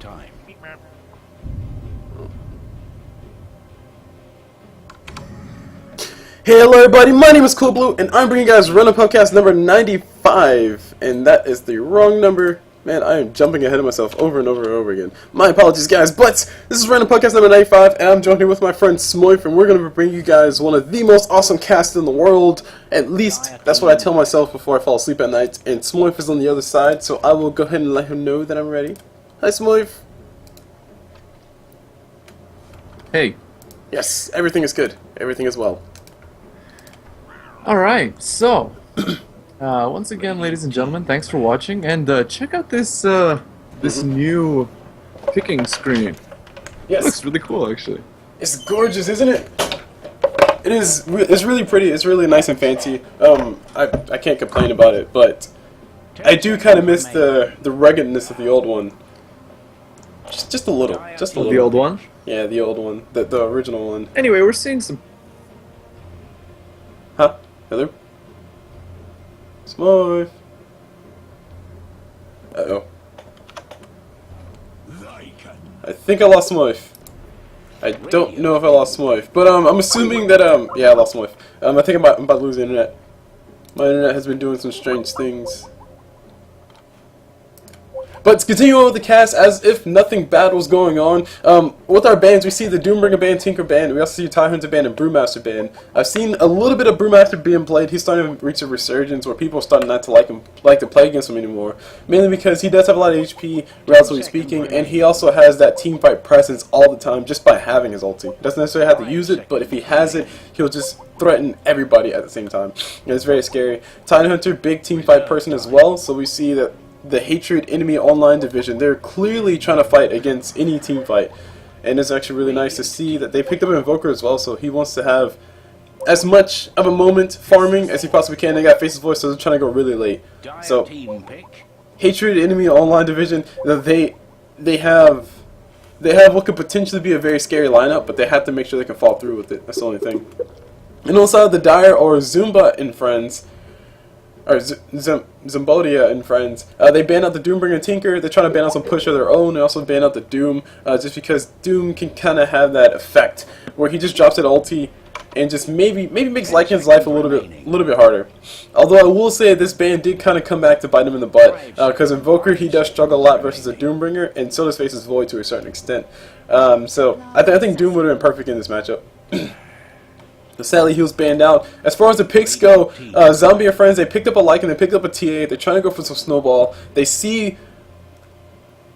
time. Hey, hello everybody, my name is CulBlu, and I'm bringing you guys Random Podcast number 95, and that is the wrong number. Man, I am jumping ahead of myself over and over and over again. My apologies, guys, but this is Random Podcast number 95, and I'm joined here with my friend Smoyf, and we're going to bring you guys one of the most awesome casts in the world. At least, that's what I tell myself before I fall asleep at night, and Smoyf is on the other side, so I will go ahead and let him know that I'm ready. Hi, Smoyf. Hey. Yes, everything is good. Everything is well. Alright, so, once again, ladies and gentlemen, thanks for watching, and check out this, this new picking screen. Yes. It looks really cool, actually. It's gorgeous, isn't it? It is. It's really pretty. It's really nice and fancy. I can't complain about it, but I do kind of miss the ruggedness of the old one. Just a little. Just a little. The old one? Yeah, the old one. The original one. Anyway, we're seeing some... Huh? Hello? Smoyf. Uh-oh. I think I lost Smoyf. I don't know if I lost Smoyf, but I'm assuming that yeah, I lost Smoyf. I think I'm about to lose the internet. My internet has been doing some strange things. But to continue on with the cast, as if nothing bad was going on, with our bands, we see the Doombringer band, Tinker band, we also see Tidehunter band and Brewmaster band. I've seen a little bit of Brewmaster being played. He's starting to reach a resurgence where people are starting not to like to play against him anymore. Mainly because he does have a lot of HP, relatively speaking, and he also has that team fight presence all the time just by having his ulti. He doesn't necessarily have to use it, but if he has it, he'll just threaten everybody at the same time. And it's very scary. Tidehunter, big team fight person as well, so we see that the Hatred Enemy Online division, they're clearly trying to fight against any team fight. And it's actually really nice to see that they picked up an Invoker as well, so he wants to have as much of a moment farming as he possibly can. They got Faceless voice, so they're trying to go really late. So, Hatred Enemy Online division, they have what could potentially be a very scary lineup, but they have to make sure they can fall through with it. That's the only thing. And on the side of the Dire, or Zumba and friends, or Zombodia and friends, they ban out the Doombringer and Tinker. They're trying to ban out some push of their own. They also ban out the Doom, just because Doom can kind of have that effect where he just drops that ulti and just maybe makes Lycan's life a little bit harder. Although I will say this ban did kind of come back to bite him in the butt, because Invoker, he does struggle a lot versus the Doombringer, and so does Faceless Void to a certain extent. So I think Doom would have been perfect in this matchup. Sadly, he was banned out. As far as the picks go, Zombie and friends, they picked up a Lycan, they picked up a TA, they're trying to go for some snowball. They see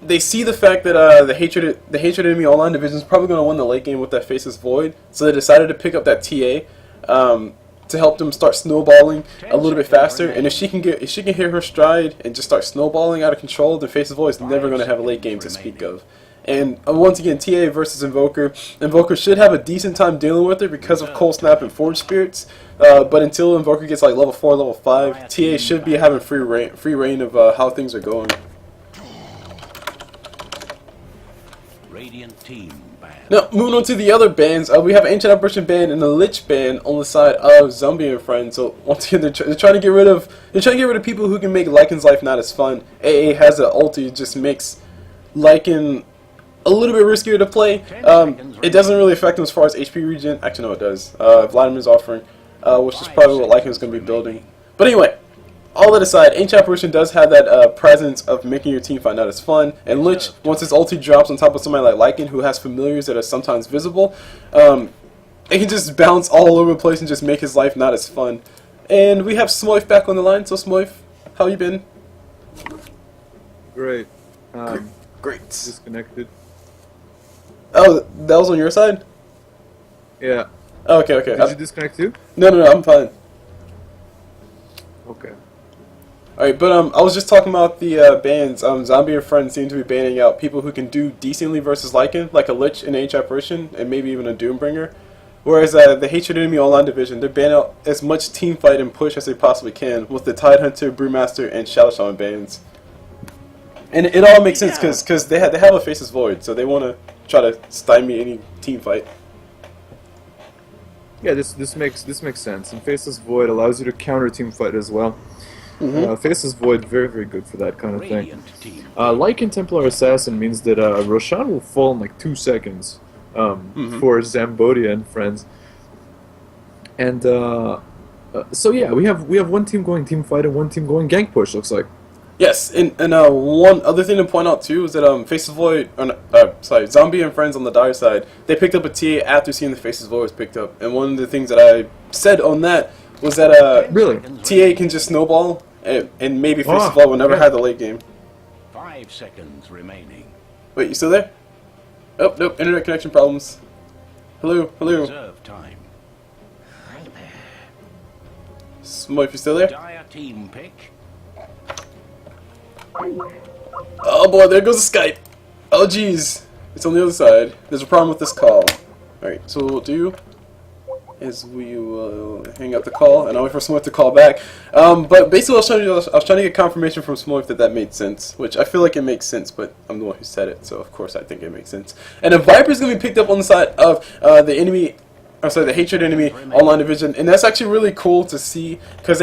the fact that the Hatred Enemy Online division is probably going to win the late game with that Faceless Void, so they decided to pick up that TA to help them start snowballing a little bit faster. And if she can hit her stride and just start snowballing out of control, then Faceless Void is never going to have a late game to speak of. And once again, TA versus Invoker. Invoker should have a decent time dealing with her because of Cold Snap and Forge Spirits. But until Invoker gets like level 4, level 5, TA should be having free reign of how things are going. Now, moving on to the other bands, we have Ancient Apparition band and the Lich band on the side of Zombie and friends. So once again, they're trying to get rid of people who can make Lycan's life not as fun. AA has an ulti, it just makes Lycan a little bit riskier to play. It doesn't really affect him as far as HP regen. Actually, no, it does. Vladimir's offering, which is probably what Lycan is going to be building. But anyway, all that aside, Ancient Apparition does have that presence of making your team fight not as fun. And Lich, once his ulti drops on top of somebody like Lycan, who has familiars that are sometimes visible, it can just bounce all over the place and just make his life not as fun. And we have Smoyf back on the line. So Smoyf, how you been? Great. Great. Disconnected. Oh, that was on your side? Yeah. Oh, okay. Did you disconnect too? No, I'm fine. Okay. Alright, but I was just talking about the bans. Zombie and friends seem to be banning out people who can do decently versus Lycan, like a Lich in Ancient Apparition, and maybe even a Doombringer. Whereas the Hatred Enemy Online division, they're banning out as much team fight and push as they possibly can with the Tidehunter, Brewmaster, and Shadow Shaman bans. And it all makes sense because they have a Faceless Void, so they want to try to stymie any team fight. Yeah, this makes sense. And Faceless Void allows you to counter team fight as well. Faceless Void, very, very good for that kind of thing. Radiant team. Lycan Templar Assassin means that Roshan will fall in like 2 seconds for Zambodia and friends. And so yeah, we have one team going team fight and one team going gank push. Looks like. Yes, and one other thing to point out too is that Faceless Void, Zombie and friends on the dire side, they picked up a TA after seeing the Faceless Void was picked up, and one of the things that I said on that was that Really? TA can just snowball, and maybe Faceless Void will never have the late game. 5 seconds remaining. Wait, you still there? Oh, nope, internet connection problems. Hello, hello. Reserve time. Smoyf, you still there? Dire team pick. Oh boy, there goes the Skype. Oh jeez, it's on the other side. There's a problem with this call. Alright, so what we'll do is we will hang up the call and I'll wait for Smoyf to call back. But basically I was trying to get confirmation from Smoyf that made sense, which I feel like it makes sense, but I'm the one who said it, so of course I think it makes sense. And a Viper is going to be picked up on the side of the enemy, the Hatred enemy online division, and that's actually really cool to see because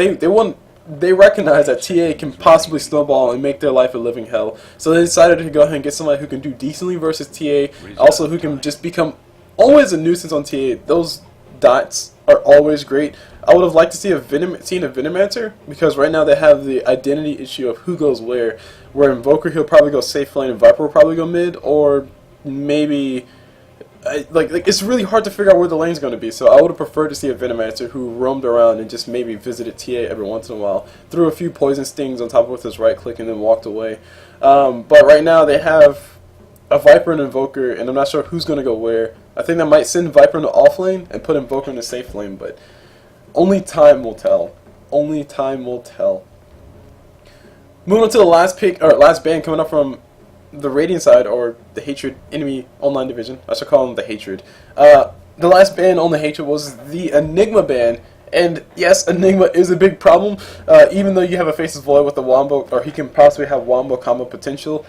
they recognize that TA can possibly snowball and make their life a living hell. So they decided to go ahead and get somebody who can do decently versus TA, also who can just become always a nuisance on TA. Those dots are always great. I would have liked to see a Venomancer, because right now they have the identity issue of who goes where Invoker, he'll probably go safe lane and Viper will probably go mid, or maybe... Like it's really hard to figure out where the lane's going to be, so I would have preferred to see a Venomancer who roamed around and just maybe visited TA every once in a while, threw a few poison stings on top of with his right click and then walked away. But right now they have a Viper and Invoker, and I'm not sure who's going to go where. I think they might send Viper into off lane and put Invoker in the safe lane, but only time will tell. Only time will tell. Moving on to the last pick, or last ban coming up from the Radiant side, or the Hatred enemy online division. I should call them the Hatred. The last ban on the Hatred was the Enigma ban, and yes, Enigma is a big problem. Even though you have a Faceless Void with the Wombo, or he can possibly have Wombo combo potential.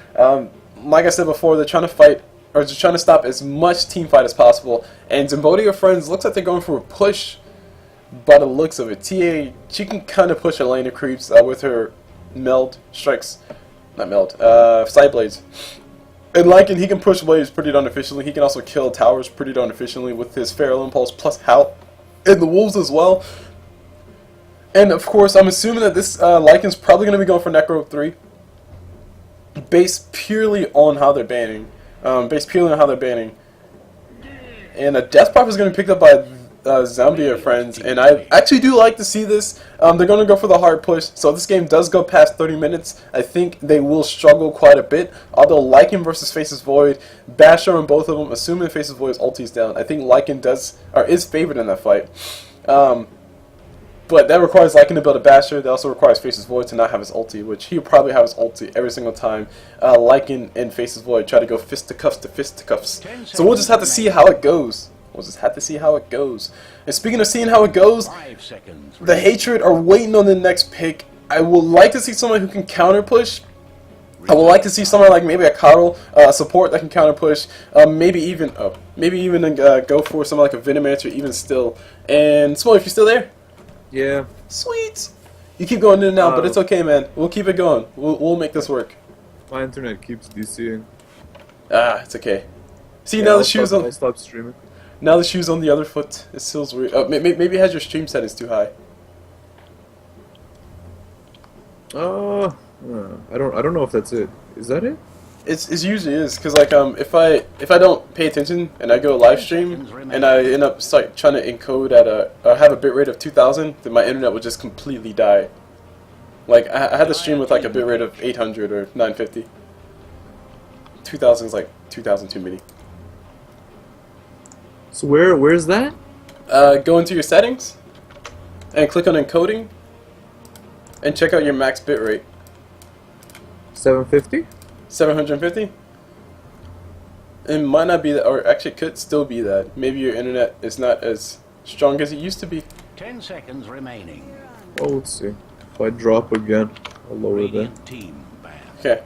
Like I said before, they're trying to fight, or just trying to stop as much team fight as possible. And Zambodia friends looks like they're going for a push. By the looks of it, TA, she can kind of push her lane of creeps with her meld strikes. Not meld, side blades. And Lycan, he can push waves pretty darn efficiently. He can also kill towers pretty darn efficiently with his Feral Impulse plus Howl. And the wolves as well. And of course, I'm assuming that this Lycan's probably going to be going for Necro 3. Based purely on how they're banning. And a Death Prop is going to be picked up by Zambia friends, and I actually do like to see this. They're going to go for the hard push, so if this game does go past 30 minutes, I think they will struggle quite a bit. Although Lycan versus Faceless Void, Basher on both of them, assuming Faceless Void's ulti's down, I think Lycan is favored in that fight. But that requires Lycan to build a Basher. That also requires Faceless Void to not have his ulti, which he'll probably have his ulti every single time Lycan and Faceless Void try to go fisticuffs to fisticuffs. So we'll just have to see how it goes. And speaking of seeing how it goes, the Hatred are waiting on the next pick. I would like to see someone who can counter push. I would like to see someone like maybe a Coddle support that can counter push. Maybe even go for someone like a Venomancer even still. And Smoyf, if you're still there? Yeah. Sweet. You keep going in and out, but it's okay, man. We'll keep it going. We'll make this work. My internet keeps DCing. Ah, it's okay. See, Yeah, now the shoes on. I'll stop streaming. Now the shoe's on the other foot. It feels weird. Maybe it has your stream settings too high. I don't know if that's it. Is that it? It usually is, because like if I don't pay attention and I go live stream and I end up trying to encode at have a bitrate of 2000, then my internet would just completely die. Like I had to stream with like a bitrate of 800 or 950. 2000 is like 2000 too many. So where's that? Go into your settings and click on encoding and check out your max bitrate. 750? 750? It might not be that, or actually it could still be that. Maybe your internet is not as strong as it used to be. 10 seconds remaining. Oh, let's see. If I drop again, I'll lower that. Team ban. Okay.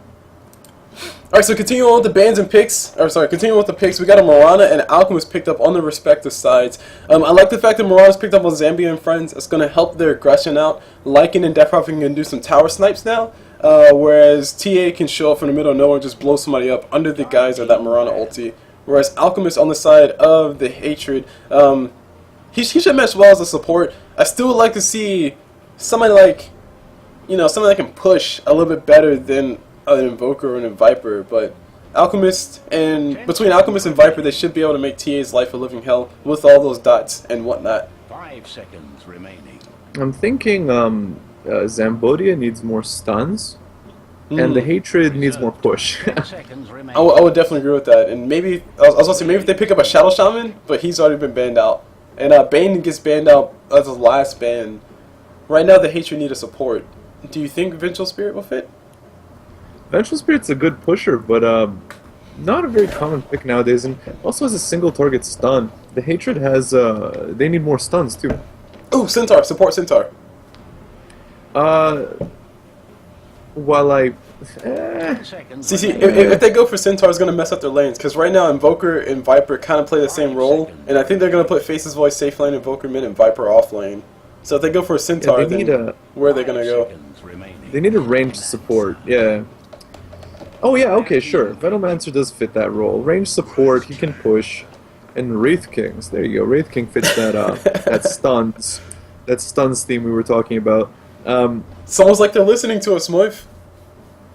Alright, so continuing on with the bans and picks, continuing with the picks, we got a Mirana and Alchemist picked up on the respective sides. I like the fact that Mirana's picked up on Zambia and friends. It's going to help their aggression out. Lycan and Death Prophet can do some tower snipes now, whereas TA can show up from the middle of nowhere and just blow somebody up under the guise of that Mirana ulti. Whereas Alchemist on the side of the Hatred, he should match well as a support. I still would like to see somebody like, somebody that can push a little bit better than an Invoker and a Viper, but between Alchemist and Viper, they should be able to make TA's life a living hell with all those dots and whatnot. 5 seconds remaining. I'm thinking Zambodia needs more stuns, and the Hatred needs more push. 10 seconds remaining. I would definitely agree with that, and maybe I was gonna say maybe if they pick up a Shadow Shaman, but he's already been banned out, and Bane gets banned out as the last ban. Right now, the Hatred need a support. Do you think Vengeful Spirit will fit? Vengeful Spirit's a good pusher, but not a very common pick nowadays, and also has a single target stun. The Hatred has, they need more stuns too. Ooh, Centaur, support Centaur. While I... 10 seconds See, remaining. if they go for Centaur, it's going to mess up their lanes, because right now Invoker and Viper kind of play the same role, and I think they're going to put Faceless Voice safe lane, Invoker mid, and Viper off lane. So if they go for a Centaur, Yeah, they need then where are they going to go? Seconds remaining. They need a ranged support, yeah. Oh yeah, okay, sure. Venomancer does fit that role. Ranged support, he can push. And Wraith Kings, there you go. Wraith King fits that that stuns theme we were talking about. It's almost like they're listening to us, Smoyf.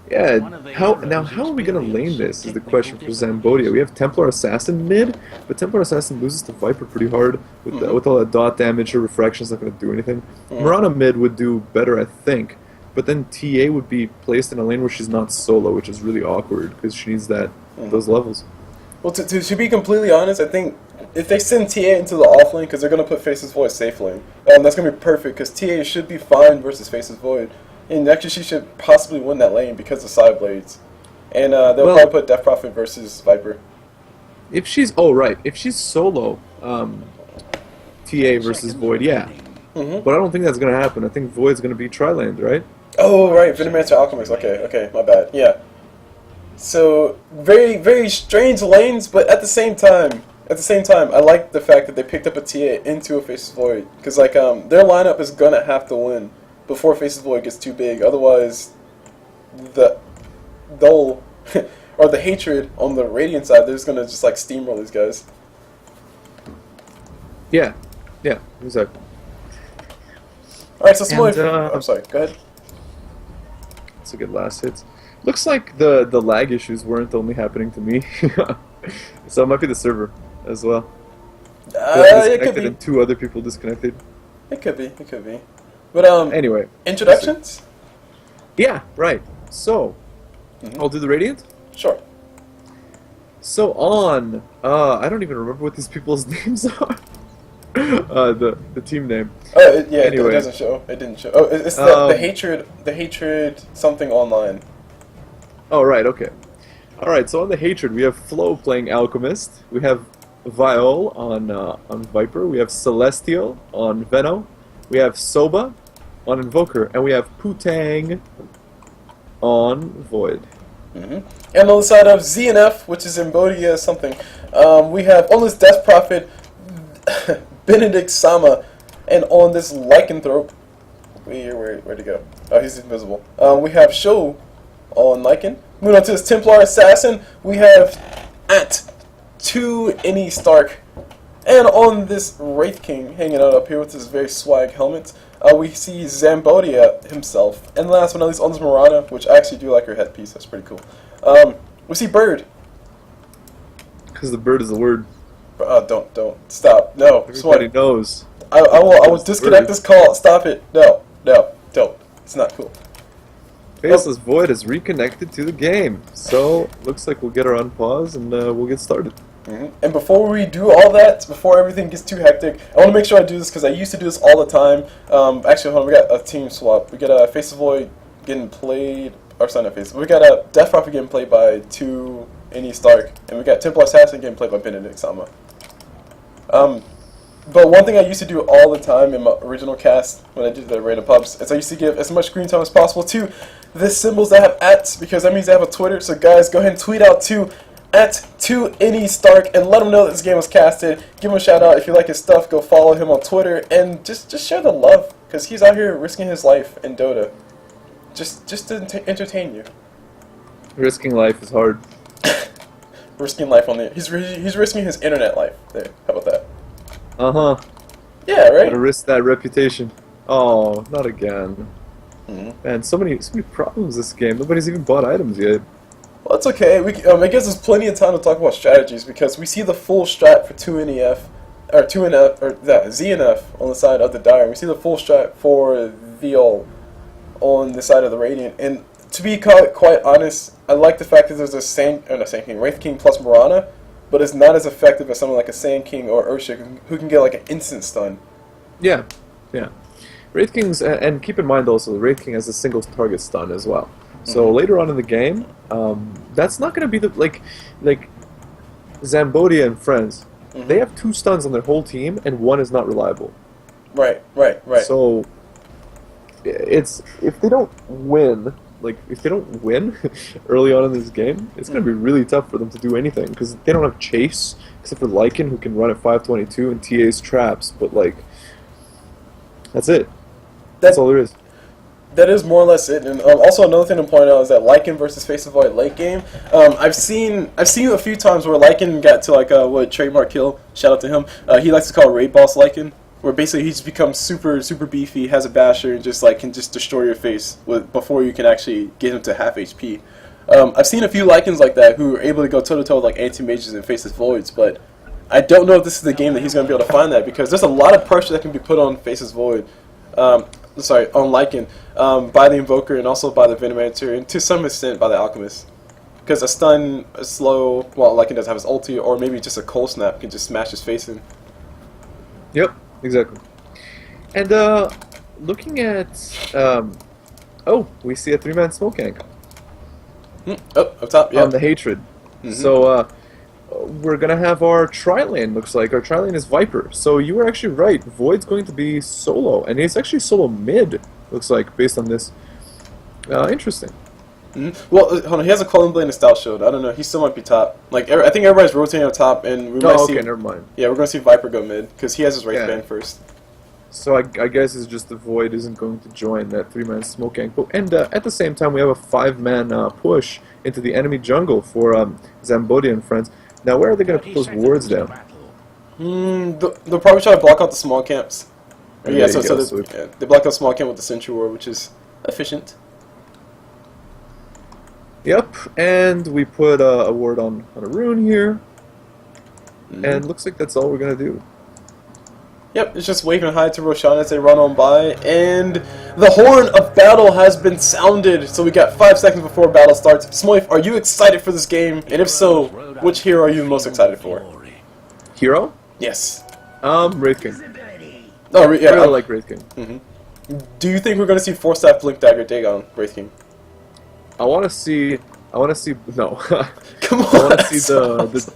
Yeah, how are we gonna lane this is the question for Zambodia. We have Templar Assassin mid, but Templar Assassin loses to Viper pretty hard with all that dot damage. Her refraction's not gonna do anything. Mirana mid would do better, I think. But then TA would be placed in a lane where she's not solo, which is really awkward because she needs those levels. Well, to be completely honest, I think if they send TA into the off lane, because they're going to put Faceless Void safe lane, that's going to be perfect, because TA should be fine versus Faceless Void. And actually, she should possibly win that lane because of side blades. And they'll probably put Death Prophet versus Viper. If she's solo, TA versus Void, yeah. But I don't think that's going to happen. I think Void's going to be tri-laned, right? Oh, right, Venomancer Alchemist. Okay, my bad. Yeah. So, very, very strange lanes, but at the same time, I like the fact that they picked up a TA into a Faceless Void. Because, their lineup is going to have to win before Faceless Void gets too big. Otherwise, the Hatred on the Radiant side, they're just going to just, steamroll these guys. Yeah, exactly. Alright, so Smoyf... And, I'm sorry, go ahead. That's a good last hit. Looks like the lag issues weren't only happening to me. So it might be the server as well. It could be. And 2 other people disconnected. It could be. But, anyway. introductions? Yeah, right. So, I'll do the Radiant? Sure. So on, I don't even remember what these people's names are. The team name. Anyway. It doesn't show. It didn't show. Oh, it's the Hatred something online. Oh, right, okay. Alright, so on the Hatred, we have Flo playing Alchemist. We have Viol on Viper. We have Celestial on Veno. We have Soba on Invoker. And we have Putang on Void. And on the side of ZNF, which is Embodia something, we have on this Death Prophet, Benedict Sama, and on this Lycanthrope, where'd he go? Oh, he's invisible. We have Show on Lycan. Moving on to this Templar Assassin, we have Ant2 Any Stark. And on this Wraith King hanging out up here with this very swag helmet, we see Zambodia himself. And last but not least, on this Mirana, which I actually do like her headpiece, that's pretty cool. We see Bird. Because the bird is the word. Don't. Stop. No. Everybody knows. I will disconnect this call. Stop it. No. Don't. It's not cool. Faceless Void is reconnected to the game. So, looks like we'll get her on pause and we'll get started. And before we do all that, before everything gets too hectic, I want to make sure I do this because I used to do this all the time. Actually, hold on, we got a team swap. We got a Faceless Void getting played, or sorry, not Faceless. We got a Death Prophet getting played by 2 Any Stark, and we got Templar Assassin getting played by Benedict Sama. But one thing I used to do all the time in my original cast, when I did the random pubs, is I used to give as much screen time as possible to the symbols that have ats, because that means they have a Twitter. So guys, go ahead and tweet out to @2NEStark and let him know that this game was casted. Give him a shout out if you like his stuff. Go follow him on Twitter and just share the love, because he's out here risking his life in Dota, just to entertain you. Risking life is hard. Risking life on the he's risking his internet life. There, how about that? Yeah, right. Gotta risk that reputation. Oh, not again. Man, so many problems this game. Nobody's even bought items yet. Well, that's okay. I guess there's plenty of time to talk about strategies, because we see the full strat for 2NEF, or 2NF, or ZNF on the side of the Dire. We see the full strat for Viol on the side of the Radiant. And to be quite honest, I like the fact that there's a Wraith King plus Mirana, but it's not as effective as someone like a Sand King or Urshick, who can get like an instant stun. Yeah. Wraith Kings, and keep in mind also, the Wraith King has a single target stun as well. So later on in the game, that's not going to be the like Zambodia and friends. They have 2 stuns on their whole team, and 1 is not reliable. Right. So it's if they don't win early on in this game, it's going to be really tough for them to do anything, because they don't have chase except for Lycan, who can run at 522 and TA's traps. But like, that's it. That's all there is. That is more or less it. And also another thing to point out is that Lycan versus Faceless Void late game. I've seen a few times where Lycan got to like what trademark kill. Shout out to him. He likes to call raid boss Lycan, where basically he's become super beefy, has a basher, and just like can just destroy your face before you can actually get him to half HP. I've seen a few Lycans like that who are able to go toe to toe with like anti-mages and Faceless Voids, but I don't know if this is the game that he's going to be able to find that, because there's a lot of pressure that can be put on Faceless Void. On Lycan, by the Invoker and also by the Venomancer, and to some extent by the Alchemist. Because a stun, a slow, well, Lycan doesn't have his ulti, or maybe just a cold snap can just smash his face in. Yep, exactly. And looking at, we see a 3-man smoke gank. Up top, yeah. On the Hatred. So, we're gonna have our tri-lane, looks like. Our tri-lane is Viper. So you were actually right. Void's going to be solo, and he's actually solo mid, looks like, based on this. Interesting. Well, hold on, he has a Calling Blade and a Stout Shield. I don't know, he still might be top. Like, I think everybody's rotating on top, and we might see... never mind. Yeah, we're gonna see Viper go mid, because he has his Wraith bang first. So I guess it's just the Void isn't going to join that 3-man smoke gank. And at the same time, we have a 5-man push into the enemy jungle for Zambodia and friends. Now, where are they going to put those wards down? They'll probably try to block out the small camps. Yeah, they block out small camp with the Sentry Ward, which is efficient. Yep, and we put a ward on a rune here. And looks like that's all we're going to do. Yep, it's just waving hi to Roshan as they run on by, and the horn of battle has been sounded. So we got 5 seconds before battle starts. Smoyf, are you excited for this game? And if so, which hero are you most excited for? Hero? Yes. Wraith King. Oh, yeah, I really like Wraith King. Do you think we're going to see 4-staff Blink Dagger Dagon Wraith King? I want to see. No. Come on. I want to see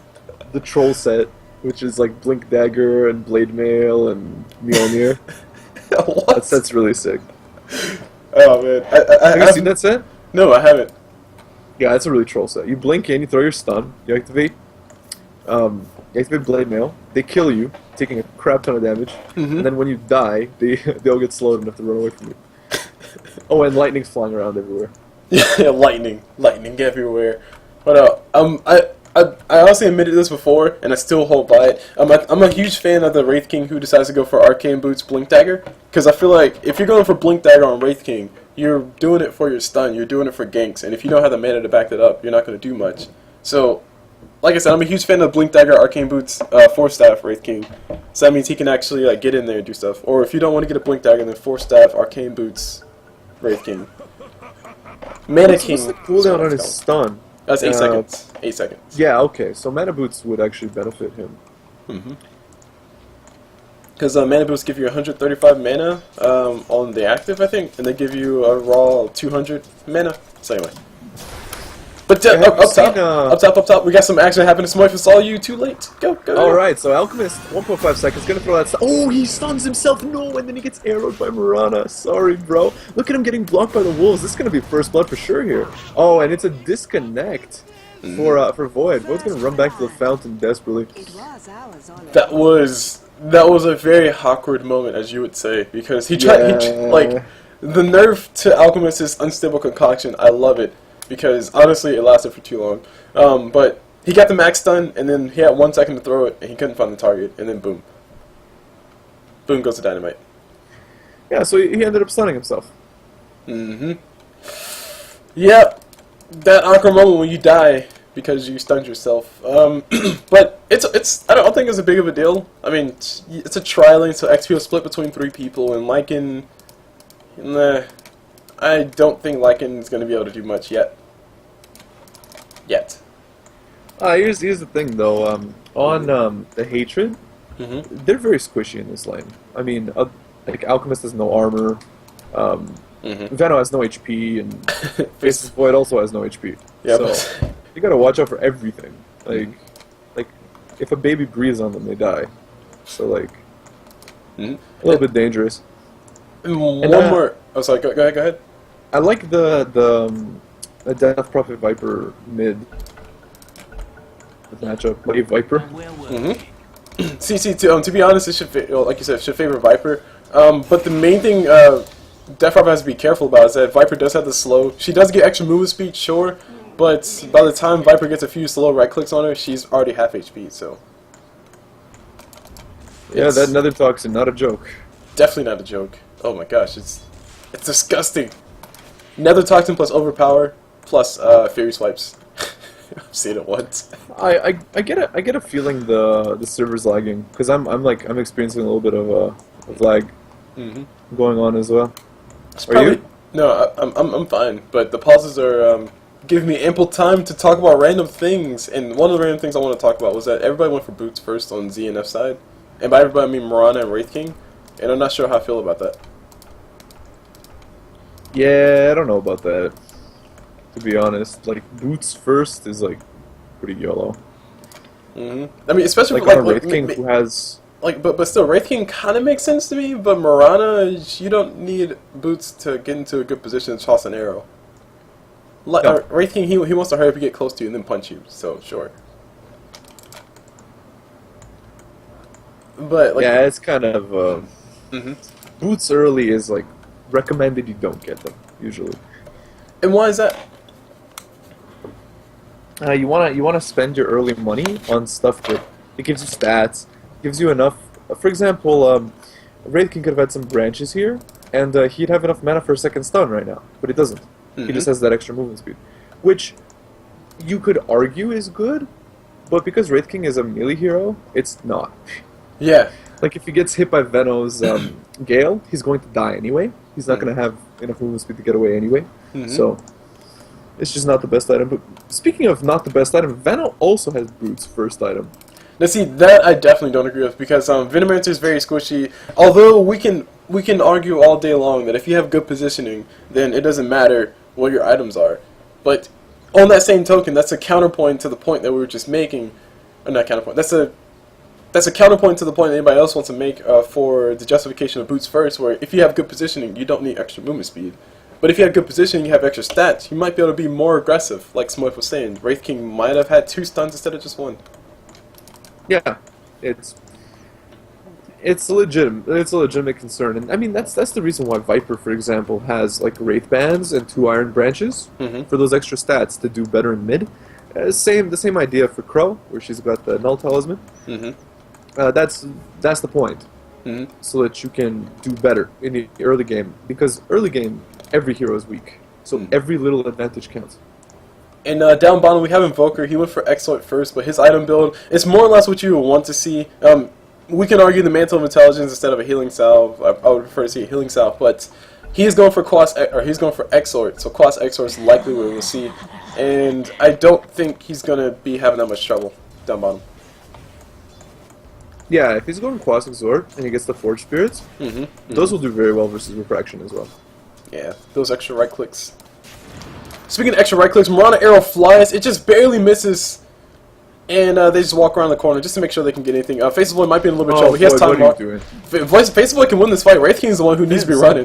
the troll set, which is like Blink Dagger and Blade Mail and Mjolnir. What? That set's really sick. Oh man, Have you seen that set? No, I haven't. Yeah, it's a really troll set. You blink in, you throw your stun, you activate Blade Mail. They kill you, taking a crap ton of damage, and then when you die, they all get slowed enough to run away from you. Oh, and lightning's flying around everywhere. Yeah, lightning everywhere. But I honestly admitted this before, and I still hold by it. I'm a huge fan of the Wraith King who decides to go for Arcane Boots Blink Dagger, because I feel like if you're going for Blink Dagger on Wraith King, you're doing it for your stun, you're doing it for ganks, and if you don't have the mana to back that up, you're not going to do much. So, like I said, I'm a huge fan of Blink Dagger Arcane Boots 4-staff Wraith King. So that means he can actually like get in there and do stuff. Or if you don't want to get a Blink Dagger, then 4-staff Arcane Boots Wraith King. Mana King. What's the cooldown on his stun? That's 8 seconds. 8 seconds. Yeah, okay. So Mana Boots would actually benefit him. Because Mana Boots give you 135 mana on the active, I think, and they give you a raw 200 mana. So anyway. But have you seen, up top, we got some action happening. Smoyf, it's all you. Too late. Go. Alright, so Alchemist, 1.5 seconds, gonna throw that oh, he stuns himself, no, and then he gets arrowed by Mirana. Sorry, bro. Look at him getting blocked by the wolves. This is gonna be first blood for sure here. Oh, and it's a disconnect for Void. Void's gonna run back to the fountain desperately. That was a very awkward moment, as you would say, because he tried, like, the nerf to Alchemist's unstable concoction, I love it, because honestly it lasted for too long. But he got the max stun, and then he had 1 second to throw it, and he couldn't find the target, and then boom. Boom goes the dynamite. Yeah, so he ended up stunning himself. Yep, that awkward moment when you die because you stunned yourself. But I don't think it's a big of a deal. I mean, it's a trialing, so XP will split between 3 people, and Lycan, nah, I don't think Lycan is going to be able to do much yet. Here's the thing though. On the hatred, they're very squishy in this lane. I mean, like Alchemist has no armor. Veno has no HP, and Faceless Void also has no HP. Yep. So you gotta watch out for everything. Like if a baby breathes on them, they die. So like a little bit dangerous. And one more. Oh, sorry. Go ahead. I like the Death Prophet Viper mid matchup. Wave Viper. To be honest, it should like you said, it should favor Viper. But the main thing Death Prophet has to be careful about is that Viper does have the slow. She does get extra movement speed, sure, but by the time Viper gets a few slow right clicks on her, she's already half HP. So yeah, that Nether Toxin, not a joke. Definitely not a joke. Oh my gosh, it's disgusting. Nether Toxin plus Overpower plus Fury Swipes. I've seen it once. I get a feeling the server's lagging because I'm experiencing a little bit of lag going on as well. Are you? No, I'm fine. But the pauses are giving me ample time to talk about random things. And one of the random things I want to talk about was that everybody went for boots first on Z and F side, and by everybody I mean Mirana and Wraith King. And I'm not sure how I feel about that. Yeah, I don't know about that. To be honest, like boots first is like pretty YOLO. I mean, especially like on a Wraith King who has but still, Wraith King kind of makes sense to me. But Mirana, you don't need boots to get into a good position and toss an arrow. Wraith King, he wants to hurry up and get close to you and then punch you. So sure. But like, yeah, it's kind of boots early is like recommended. You don't get them usually. And why is that? You wanna spend your early money on stuff that it gives you stats, gives you enough. For example, Wraith King could have had some branches here, and he'd have enough mana for a second stun right now, but he doesn't. He just has that extra movement speed, which you could argue is good, but because Wraith King is a melee hero, it's not. Yeah. Like if he gets hit by Veno's Gale, he's going to die anyway. He's not going to have enough movement speed to get away anyway. So it's just not the best item. But speaking of not the best item, Veno also has boots first item. Now see, that I definitely don't agree with, because Venomancer is very squishy. Although we can argue all day long that if you have good positioning, then it doesn't matter what your items are. But on that same token, that's a counterpoint to the point that we were just making. Or not counterpoint. That's a counterpoint to the point that anybody else wants to make for the justification of boots first, where if you have good positioning, you don't need extra movement speed. But if you have good positioning, you have extra stats, you might be able to be more aggressive, like Smoyf was saying. Wraith King might have had 2 stuns instead of just 1. Yeah, it's a legitimate concern, and I mean that's the reason why Viper, for example, has like Wraith bands and 2 Iron branches for those extra stats to do better in mid. The same idea for Crow, where she's got the Null Talisman. That's the point, so that you can do better in the early game, because early game every hero is weak, so every little advantage counts. And down bottom we have Invoker. He went for Exploit first, but his item build is more or less what you would want to see. We can argue the Mantle of Intelligence instead of a Healing Salve. I would prefer to see a Healing Salve, but he's going for he's going for Exort, so Quas Exort is likely what we'll see. And I don't think he's going to be having that much trouble down bottom. Yeah, if he's going Quas Exort and he gets the Forge Spirits, those will do very well versus Refraction as well. Yeah, those extra right clicks. Speaking of extra right clicks, Mirana arrow flies. It just barely misses. And they just walk around the corner just to make sure they can get anything. Faceless Boy might be in a little bit of trouble. He has time walk. Faceless Boy can win this fight. Wraith King's the one who needs to be running.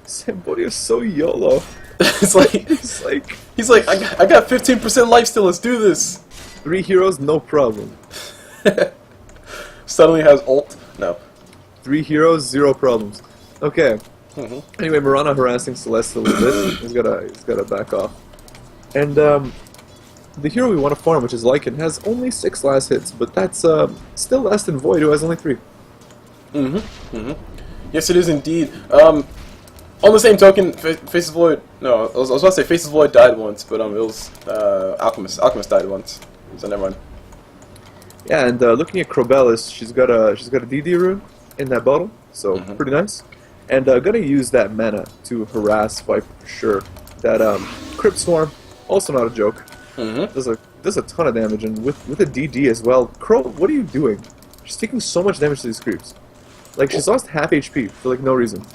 Zambodia's so YOLO. He's like, I got 15% life still. Let's do this. 3 heroes, no problem. Suddenly has ult. No. 3 heroes, 0 problems. Okay. Anyway, Mirana harassing Celeste a little bit. He's gotta back off. And the hero we want to farm, which is Lycan, has only 6 last hits, but that's still less than Void, who has only 3. Yes, it is indeed. On the same token, Faceless Void. No, I was about to say Faceless Void died once, but it was Alchemist. Alchemist died once, so never mind. Yeah, and looking at Crobelis, she's got a DD rune in that bottle, so pretty nice. And gonna use that mana to harass Viper for sure. That Crypt Swarm, also not a joke. Does a ton of damage, and with a DD as well. Crow, what are you doing? She's taking so much damage to these creeps. Like she's lost half HP for like no reason.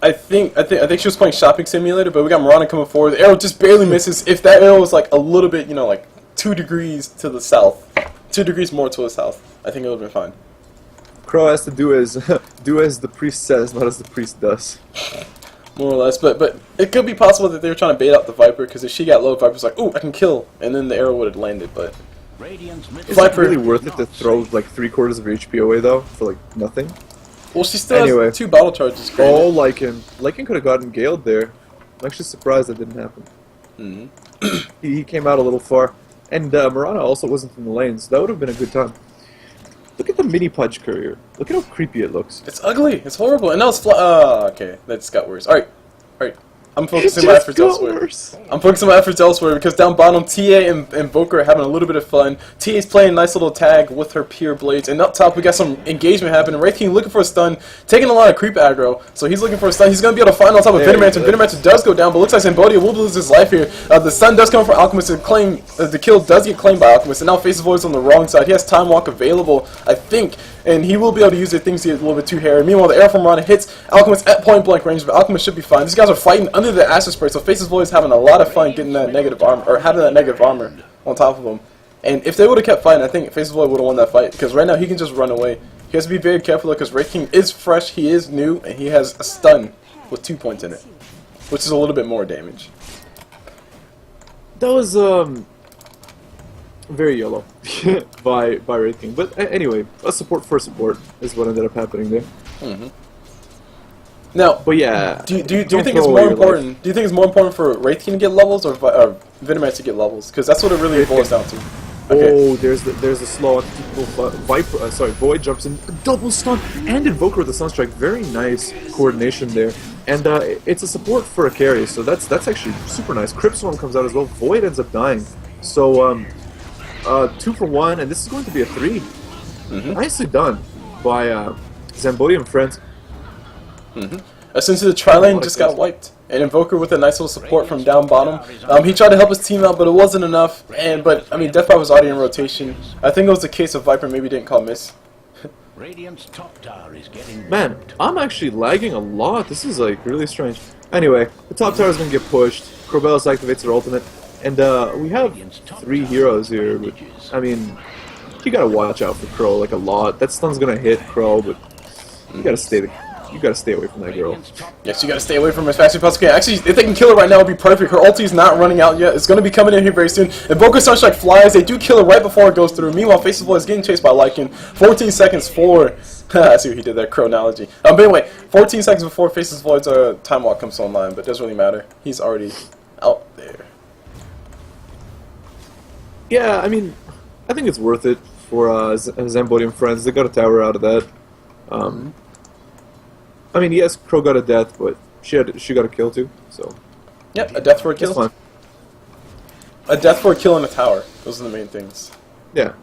I think she was playing Shopping Simulator, but we got Mirana coming forward. The arrow just barely misses. If that arrow was like a little bit, like 2 degrees to the south, 2 degrees more to the south, I think it would have been fine. Crow has to do as the priest says, not as the priest does. More or less, but it could be possible that they were trying to bait out the Viper, because if she got low, Viper's like, "Ooh, I can kill," and then the arrow would have landed. But is it really worth it to throw like 3/4 of your HP away though for like nothing? Well, she still has 2 battle charges. Oh, Lycan could have gotten Galed there. I'm actually surprised that didn't happen. He came out a little far, and Mirana also wasn't in the lane, so that would have been a good time. Look at the mini Pudge Courier. Look at how creepy it looks. It's ugly. It's horrible. And now it's okay. That just got worse. Alright. I'm focusing my efforts elsewhere. I'm focusing my efforts elsewhere because down bottom, TA and Invoker are having a little bit of fun. TA's playing a nice little tag with her Pure Blades. And up top, we got some engagement happening. Wraith King looking for a stun, taking a lot of creep aggro. So he's looking for a stun. He's going to be able to find on top of Venomancer. Venomancer does go down, but looks like Zambodia will lose his life here. The stun does come for Alchemist, and the kill does get claimed by Alchemist. And now Faceless Void's on the wrong side. He has Time Walk available, I think. And he will be able to use it. Things get a little bit too hairy. Meanwhile, the arrow from Mirana hits Alchemist at point blank range, but Alchemist should be fine. These guys are fighting under the Acid Spray, so Faceless Void is having a lot of fun getting that negative armor, or having that negative armor on top of him. And if they would have kept fighting, I think Faceless Void would have won that fight, because right now he can just run away. He has to be very careful because Wraith King is fresh, he is new, and he has a stun with 2 points in it, which is a little bit more damage. That was very yellow by Wraith King. But anyway, a support for support is what ended up happening there. Now, but yeah, do you think it's more important? Do you think it's more important for Wraith King to get levels or Venomancer to get levels? Because that's what it really boils down to. Okay. Oh, there's the slow Viper. Void jumps in, double stun, and Invoker with the Sunstrike. Very nice coordination there, and it's a support for a carry, so that's actually super nice. Crypt Swarm comes out as well. Void ends up dying, so 2 for 1, and this is going to be a 3. Nicely done by Zambodia and friends. Essentially, the tri-lane just got wiped. And Invoker with a nice little support from down bottom. He tried to help his team out, but it wasn't enough. But I mean, Deathbot was already in rotation. I think it was the case of Viper maybe didn't call miss. Radiant's top tower is getting Man, I'm actually lagging a lot. This is like really strange. Anyway, the top tower is going to get pushed. Crobelis activates her ultimate. And we have 3 heroes here. But, I mean, you got to watch out for Crow like a lot. That stun's going to hit Crow, but you got to stay away from that girl. Yes, you gotta stay away from her as fast as possible. Actually, if they can kill her right now, it would be perfect. Her ulti's not running out yet. It's gonna be coming in here very soon. Invoker Sunstrike flies. They do kill her right before it goes through. Meanwhile, Faceless Void is getting chased by Lycan. 14 seconds for... I see what he did there, crow analogy. But anyway, 14 seconds before Faceless Void's time walk comes online, but it doesn't really matter. He's already out there. Yeah, I mean, I think it's worth it for Zambodia and friends. They got a tower out of that. I mean, yes, Crow got a death, but she got a kill too. So, yep, a death for a kill. That's fine. A death for a kill and a tower. Those are the main things. Yeah.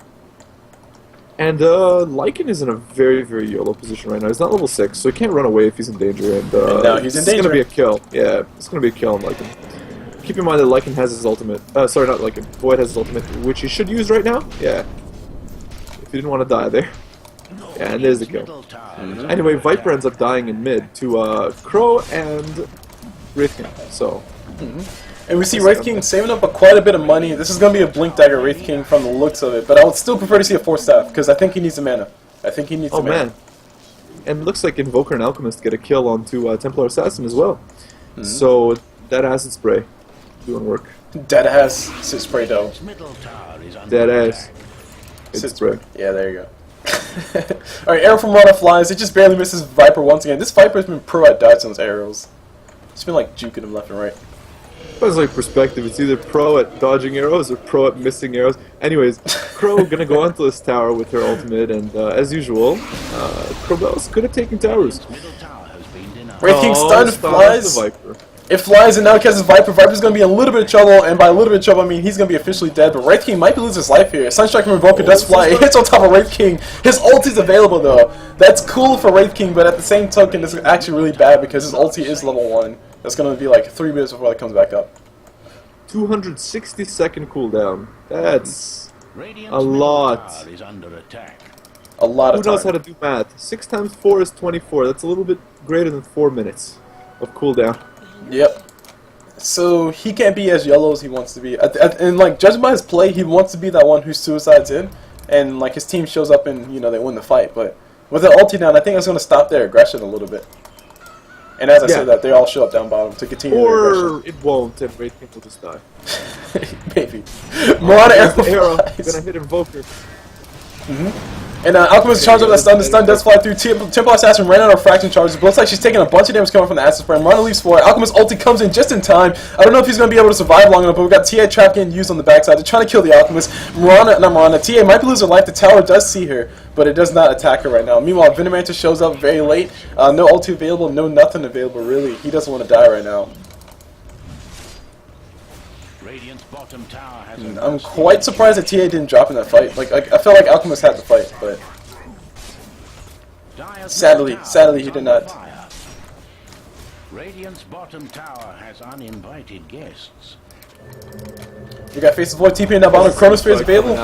And Lycan is in a very, very YOLO position right now. He's not level 6, so he can't run away if he's in danger. And now he's in danger. It's going to be a kill. Yeah, it's going to be a kill on Lycan. Keep in mind that Lycan has his ultimate. Sorry, not Lycan. Void has his ultimate, which he should use right now. Yeah. If he didn't want to die there. Yeah, and there's the kill. Anyway, Viper ends up dying in mid to Crow and Wraith King. So, And we see Wraith King saving up quite a bit of money. This is going to be a Blink Dagger Wraith King from the looks of it, but I would still prefer to see a 4-staff, because I think he needs the mana. I think he needs the mana. Man. And it looks like Invoker and Alchemist get a kill onto Templar Assassin as well. So, Dead Acid Spray doing work. Dead Ass Sit Spray though. Dead Ass. Sit Spray. Yeah, there you go. Alright, arrow from Mirana flies. It just barely misses Viper once again. This Viper's been pro at dodging those arrows. It's been like juking him left and right. It's like perspective. It's either pro at dodging arrows or pro at missing arrows. Anyways, Crow gonna go onto this tower with her ultimate, and as usual, Crowbell's good at taking towers. Wraith King stun flies. It flies and now casts Viper. Viper's going to be in a little bit of trouble, and by a little bit of trouble I mean he's going to be officially dead, but Wraith King might be losing his life here. Sunstrike from Invoker does fly. It hits on top of Wraith King. His ulti is available though. That's cool for Wraith King, but at the same token this is actually really bad because his ulti is level 1. That's going to be like 3 minutes before it comes back up. 260-second cooldown. That's a lot. A lot of time. Who knows how to do math? 6 times 4 is 24. That's a little bit greater than 4 minutes of cooldown. Yep. So he can't be as yellow as he wants to be, and like judging by his play, he wants to be that one who suicides in, and like his team shows up and they win the fight. But with the ulti down, I think it's going to stop their aggression a little bit. And as I say that, they all show up down bottom to continue their aggression. Or it won't, and Wraith King will just die. Maybe. Mirana arrow flies. Gonna hit Invoker. And Alchemist charges up that stun. The stun does fly through. Templar Assassin ran out of fraction charges. But looks like she's taking a bunch of damage coming from the Acid Spray. Mirana leaves for it. Alchemist ulti comes in just in time. I don't know if he's going to be able to survive long enough, but we've got TA trap getting used on the backside. They're trying to kill the Alchemist. TA might be losing life. The tower does see her, but it does not attack her right now. Meanwhile, Venomancer shows up very late. No ulti available, no nothing available really. He doesn't want to die right now. I'm quite surprised that TA didn't drop in that fight. Like I felt like Alchemist had the fight, but sadly he did not. Radiant's bottom tower has uninvited guests. We got Faceless Void TP in that bottom. Chronosphere is available.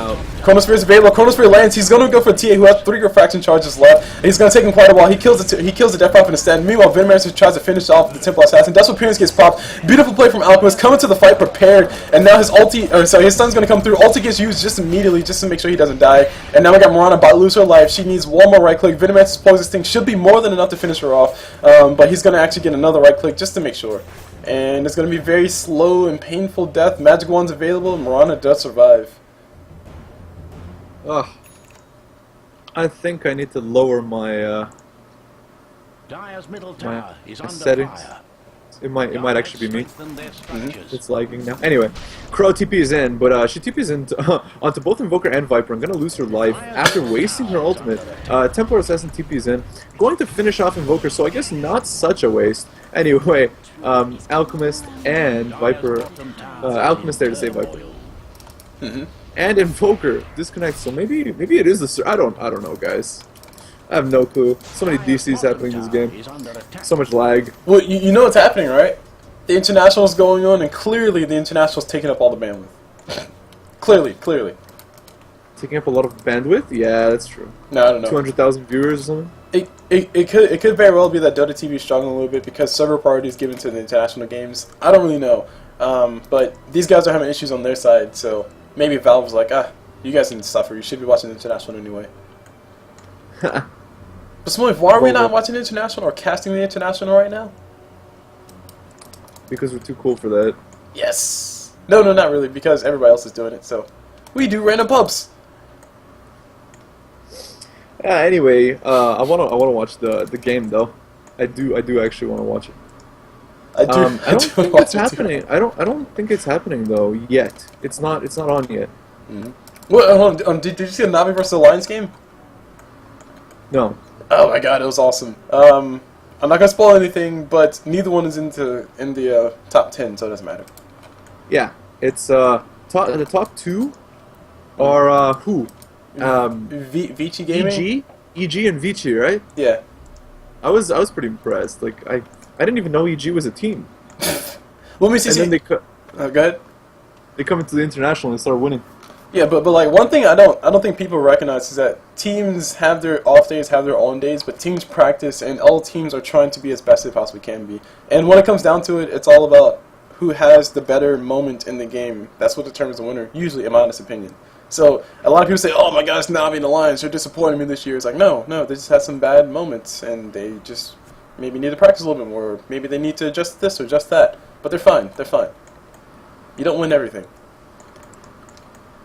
Chronosphere is available. Chronosphere lands. He's going to go for TA, who has 3 refraction charges left. And he's going to take him quite a while. He kills the Death Prop in the stand. Meanwhile, Venomancer tries to finish off the Templar Assassin. That's what Appearance gets popped. Beautiful play from Alchemist. Coming to the fight prepared. And now his his stun's going to come through. Ulti gets used just immediately, just to make sure he doesn't die. And now we got Mirana about to lose her life. She needs one more right click. Venomancer's Poison Sting should be more than enough to finish her off. But he's going to actually get another right click just to make sure. And it's going to be very slow and painful death. Magic Wand's available, and Mirana does survive. Ugh. I think I need to lower my Dire's middle tower is under settings. fire. It might actually be me. It's lagging now. Anyway, Crow TP is in, but she TP's in onto both Invoker and Viper. I'm gonna lose her life after wasting her ultimate. Templar Assassin TP is in, going to finish off Invoker, so I guess not such a waste. Anyway, Alchemist and Viper, Alchemist there to save Viper, and Invoker disconnects. So maybe it is the I don't know, guys. I have no clue. So many DCs happening in this game. So much lag. Well, you know what's happening, right? The International's going on, and clearly the International's taking up all the bandwidth. Clearly. Taking up a lot of bandwidth? Yeah, that's true. No, I don't know. 200,000 viewers or something? It could very well be that Dota TV is struggling a little bit because server priority is given to the international games. I don't really know. But these guys are having issues on their side, so maybe Valve was like, you guys need to suffer. You should be watching the international anyway. But Smoyf, why are we not watching the international or casting the international right now? Because we're too cool for that. Yes. No, not really. Because everybody else is doing it. So we do random pubs. Anyway, I wanna watch the game though. I do actually wanna watch it. I don't think it's happening. I don't think it's happening though yet. It's not on yet. Well, hold on. Did you see the Navi versus Alliance game? No. Oh my god, it was awesome. I'm not gonna spoil anything, but neither one is in the top 10, so it doesn't matter. Yeah, it's the top 2 are who? Vici Gaming? EG and Vici, right? Yeah. I was pretty impressed. Like I didn't even know EG was a team. Let me see. And then go ahead. They come into the international and start winning. Yeah, but like one thing I don't think people recognize is that teams have their off days, have their on days, but teams practice, and all teams are trying to be as best they possibly can be. And when it comes down to it, it's all about who has the better moment in the game. That's what determines the winner, usually, in my honest opinion. So a lot of people say, "Oh my gosh, Navi and Alliance are disappointing me this year." It's like, no, they just had some bad moments, and they just maybe need to practice a little bit more. Or maybe they need to adjust this or adjust that. But they're fine. They're fine. You don't win everything.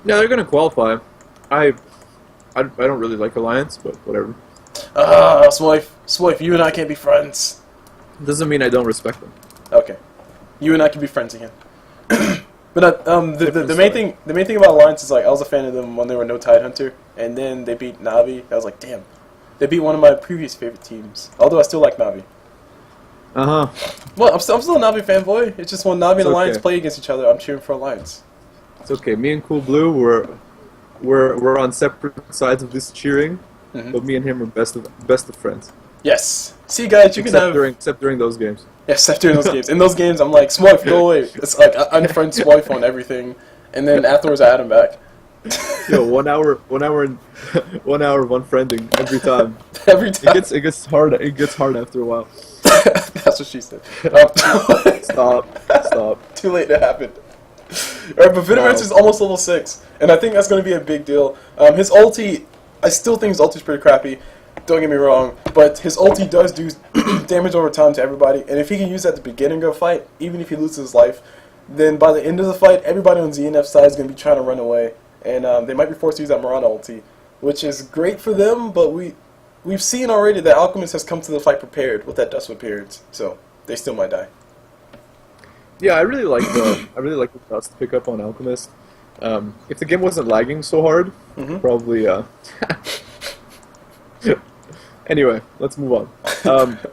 Yeah, they're gonna qualify. I don't really like Alliance, but whatever. Smoyf, you and I can't be friends. Doesn't mean I don't respect them. Okay, you and I can be friends again. But the main thing about Alliance is, like, I was a fan of them when they were no Tidehunter, and then they beat Navi. I was like, damn, they beat one of my previous favorite teams. Although I still like Navi. Well, I'm still a Navi fanboy. It's just when Navi and Alliance play against each other, I'm cheering for Alliance. It's okay. Me and CulBlu we're on separate sides of this cheering, but me and him are best of friends. Yes. See, guys, you can have except during those games. Yes, except during those games. In those games, I'm like, Smoyf, go away. It's like I unfriend Smoyf on everything, and then afterwards I add him back. Yo, 1 hour, 1 hour, and 1 hour of unfriending every time. Every time. It gets hard. It gets hard after a while. That's what she said. Stop. Too late to happen. Alright, but Venomancer is almost level 6, and I think that's going to be a big deal. His ulti, I still think his ulti is pretty crappy, don't get me wrong, but his ulti does do damage over time to everybody, and if he can use that at the beginning of a fight, even if he loses his life, then by the end of the fight, everybody on ZNF's side is going to be trying to run away, and they might be forced to use that Mirana ulti, which is great for them, but we've seen already that Alchemist has come to the fight prepared with that Dustwood Periods, so they still might die. Yeah, I really like the shots to pick up on Alchemist. If the game wasn't lagging so hard, probably. Anyway, let's move on.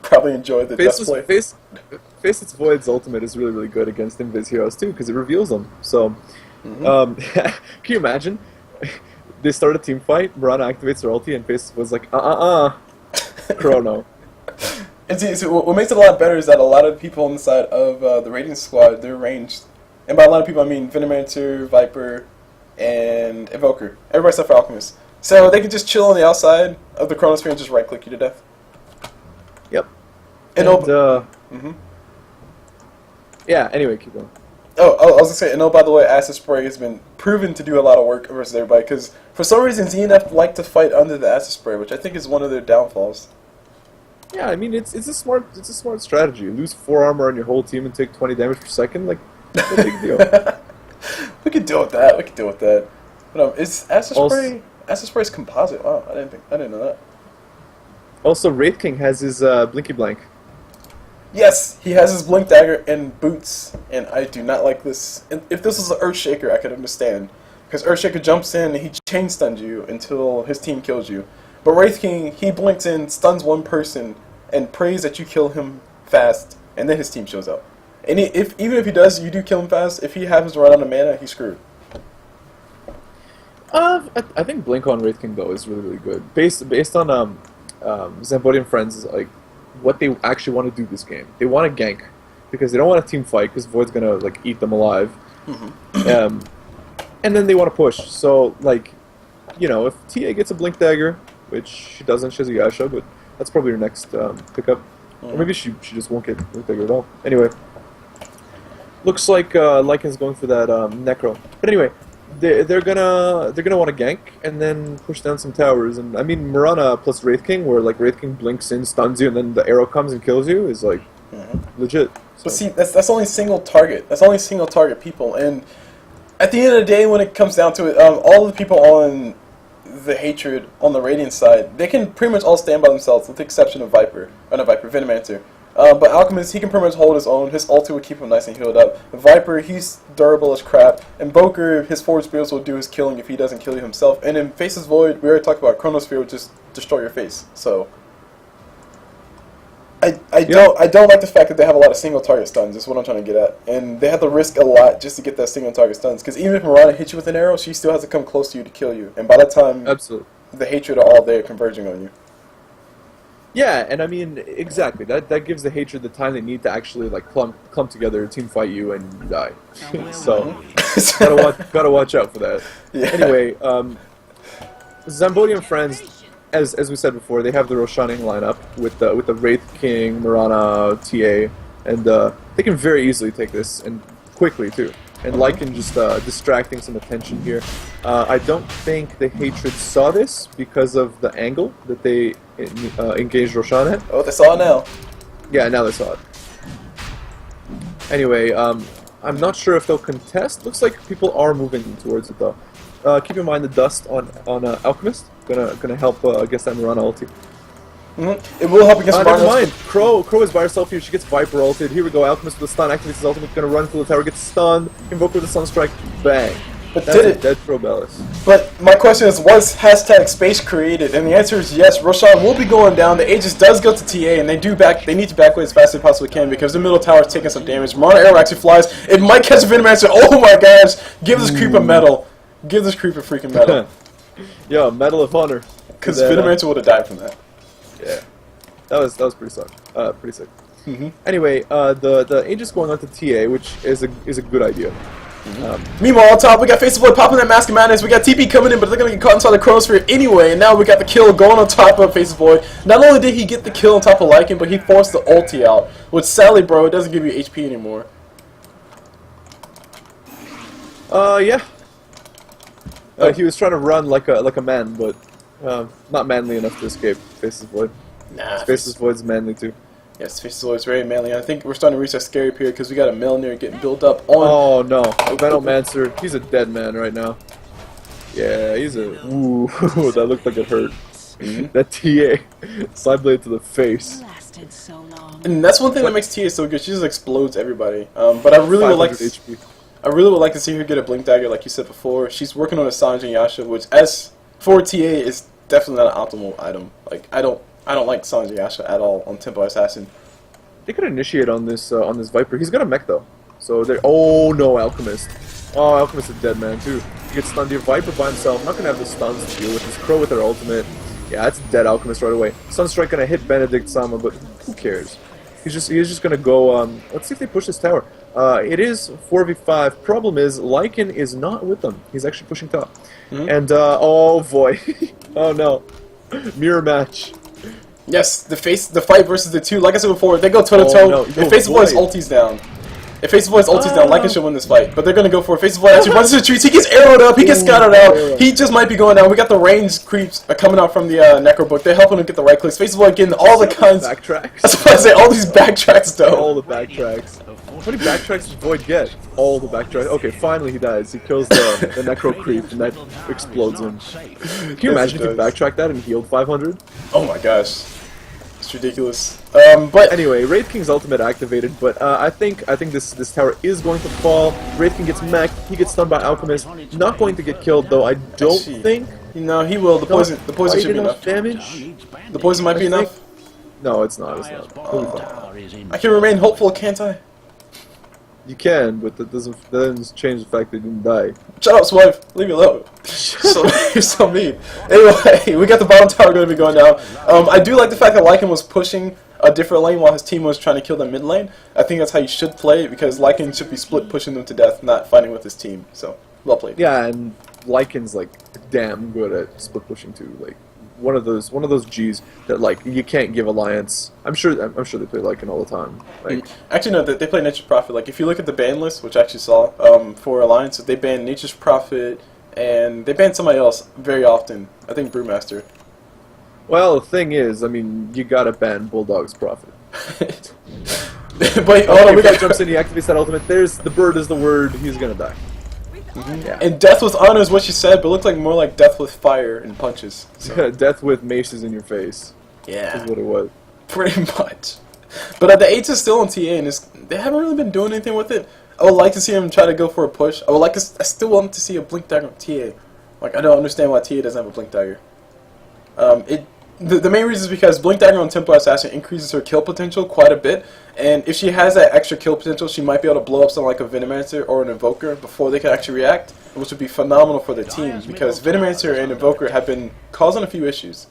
Probably enjoy the Dust play. Faceless Void's ultimate is really good against Invis heroes too, because it reveals them. So, can you imagine? They start a team fight, Mirana activates her ulti, and Faceless was like, Chrono. And see, what makes it a lot better is that a lot of people on the side of the Radiant squad, they're ranged. And by a lot of people, I mean Venomancer, Viper, and Invoker. Everybody except for Alchemist. So they can just chill on the outside of the Chronosphere and just right-click you to death. Yep. And yeah, anyway, keep going. Oh, I was going to say, and by the way, Acid Spray has been proven to do a lot of work versus everybody, because for some reason ZNF like to fight under the Acid Spray, which I think is one of their downfalls. Yeah, I mean it's a smart strategy. Lose 4 armor on your whole team and take 20 damage per second, like, no big deal. We could deal with that. But is Acid Spray's composite? Wow, I didn't know that. Also, Wraith King has his Blinky Blank. Yes, he has his Blink Dagger and boots, and I do not like this. If this was an Earthshaker, I could understand, because Earthshaker jumps in and he chain stuns you until his team kills you. But Wraith King, he blinks in, stuns one person, and prays that you kill him fast, and then his team shows up. And even if he does, you do kill him fast, if he happens to run out of mana, he's screwed. I think Blink on Wraith King, though, is really good. Based on Zambodian Friends, like, what they actually want to do this game. They want to gank, because they don't want a team fight, because Void's gonna, like, eat them alive. And then they want to push. So, like, you know, if TA gets a Blink Dagger, which she doesn't, she has a Yasha, but that's probably her next pickup. Or maybe she just won't get Blink Dagger at all. Anyway, looks like Lycan's going for that Necro. But anyway, they're gonna want to gank and then push down some towers. And I mean, Mirana plus Wraith King, where like Wraith King blinks in, stuns you, and then the arrow comes and kills you, is like legit. So. But see, that's only single target. That's only single target people. And at the end of the day, when it comes down to it, all the people on the Hatred on the Radiant side, they can pretty much all stand by themselves, with the exception of Venomancer. But Alchemist, he can pretty much hold his own. His ulti will keep him nice and healed up. Viper, he's durable as crap. Invoker, his forward spirits will do his killing if he doesn't kill you himself. And in Faceless Void, we already talked about Chronosphere will just destroy your face. So I don't like the fact that they have a lot of single target stuns. Is what I'm trying to get at. And they have to risk a lot just to get that single target stuns. Because even if Mirana hits you with an arrow, she still has to come close to you to kill you. And by that time, absolutely, the Hatred are all there converging on you. Yeah, and I mean, exactly. That gives the Hatred the time they need to actually like clump together, team fight you, and you die. So gotta watch out for that. Yeah. Anyway, Zambodian Friends, as we said before, they have the Roshaning lineup with the Wraith King, Mirana, TA, and they can very easily take this and quickly too. And Lycan just distracting some attention here. I don't think the Hatred saw this because of the angle that they engaged Roshan at. Oh, they saw it now. Yeah, now they saw it. Anyway, I'm not sure if they'll contest. Looks like people are moving towards it though. Keep in mind the dust on Alchemist. Gonna help against that Mirana ulti. It will help against Never Mirana. mind. Crow is by herself here. She gets Viper ulted. Here we go. Alchemist with the stun. Activates his ultimate. Gonna run through the tower. Gets stunned. Invoker with the Sunstrike. Bang. But That's did a it? dead Crobelis. But my question is, was hashtag space created? And the answer is yes. Roshan will be going down. The Aegis does go to TA, and they need to back away as fast as they possibly can because the middle tower is taking some damage. Mirana arrow actually flies. It might catch a Venomancer. Oh my gosh! Give this creep a medal. Give this creep a freaking medal. Yo, Medal of Honor. Because Venomancer would have died from that. Yeah. That was pretty sick. Pretty sick. Anyway, the Aegis going on to TA, which is a good idea. Meanwhile, on top, we got Faceless Boy popping that Mask of Madness. We got TP coming in, but they're going to get caught inside the Chronosphere anyway. And now we got the kill going on top of Faceless Boy. Not only did he get the kill on top of Lycan, but he forced the ulti out. Which, sadly, bro, it doesn't give you HP anymore. Yeah. He was trying to run like a man, but not manly enough to escape Faceless Void. Nah. Faceless Void's manly too. Yes, Faceless Boy is very manly. I think we're starting to reach that scary period because we got a Milner getting built up on... Oh no, Venomancer, he's a dead man right now. Yeah, he's a... Ooh, that looked like it hurt. That TA, side blade to the face. Lasted so long. And that's one thing that makes TA so good. She just explodes everybody. But I really would like... 500 HP. I really would like to see her get a Blink Dagger, like you said before. She's working on a Sanjin Yasha, which, as for TA, is definitely not an optimal item. Like I don't like Sanjin Yasha at all on Templar Assassin. They could initiate on this Viper. He's got a mech though, so they're... Oh no, Alchemist. Oh, Alchemist is a dead man too. He gets stunned here. Viper by himself. Not gonna have the stuns to deal with. His Crow with her ultimate. Yeah, that's a dead Alchemist right away. Sunstrike gonna hit Benedict Sama, but who cares? He's just gonna go. Let's see if they push this tower. It is 4v5. Problem is, Lycan is not with them. He's actually pushing top. And, oh boy. Oh no. Mirror match. Yes, the fight versus the two. Like I said before, they go toe to toe. no, If Faceless Boy's ulti's down, Lycan should win this fight. But they're gonna go for it. Faceless Boy actually runs into the trees. He gets arrowed up. He gets scattered out. He just might be going down. We got the range creeps coming out from the Necro book. They're helping him get the right clicks. Faceless Boy getting all the kinds. Backtracks. That's what I say. All these backtracks, though. All the backtracks. How many backtracks does Void get? All the backtracks. Okay, finally he dies. He kills the Necro creep, and that explodes him. Can you imagine if he backtracked that and healed 500? Oh my gosh. It's ridiculous. But Anyway, Wraith King's ultimate activated, but I think this tower is going to fall. Wraith King gets mech. He gets stunned by Alchemist. Not going to get killed though. I don't think. no, he will. The poison should be enough. Damage. The poison might be I think- enough. No, it's not. It's not. He'll be fine. I can remain hopeful, can't I? You can, but that doesn't change the fact that he didn't die. Shut up, Smoyf. Leave me alone. You're so mean. Anyway, we got the bottom tower going to be going down. I do like the fact that Lycan was pushing a different lane while his team was trying to kill the mid lane. I think that's how you should play it because Lycan should be split pushing them to death, not fighting with his team. So, well played. Yeah, and Lycan's like damn good at split pushing too. Like one of those Gs that like you can't give Alliance. I'm sure they play Lycan all the time. Like Actually, no, they play Nature's Prophet. Like, if you look at the ban list, which I actually saw for Alliance, they ban Nature's Prophet and they ban somebody else very often. I think Brewmaster. well, the thing is, I mean, you gotta ban Bulldog's Prophet. But hold on, we got jumps in, he activates that ultimate. There's the bird is the word. He's gonna die. Yeah. And death with honor is what she said, but it looked like more like death with fire and punches. So. Death with maces in your face. Yeah. Is what it was. Pretty much. But the 8 is still on TA, and they haven't really been doing anything with it. I would like to see them try to go for a push. I still want to see a Blink Dagger on TA. Like, I don't understand why TA doesn't have a Blink Dagger. The main reason is because Blink Dagger on Templar Assassin increases her kill potential quite a bit, and if she has that extra kill potential, she might be able to blow up something like a Venomancer or an Invoker before they can actually react, which would be phenomenal for their team, because Venomancer and Invoker have been causing a few issues.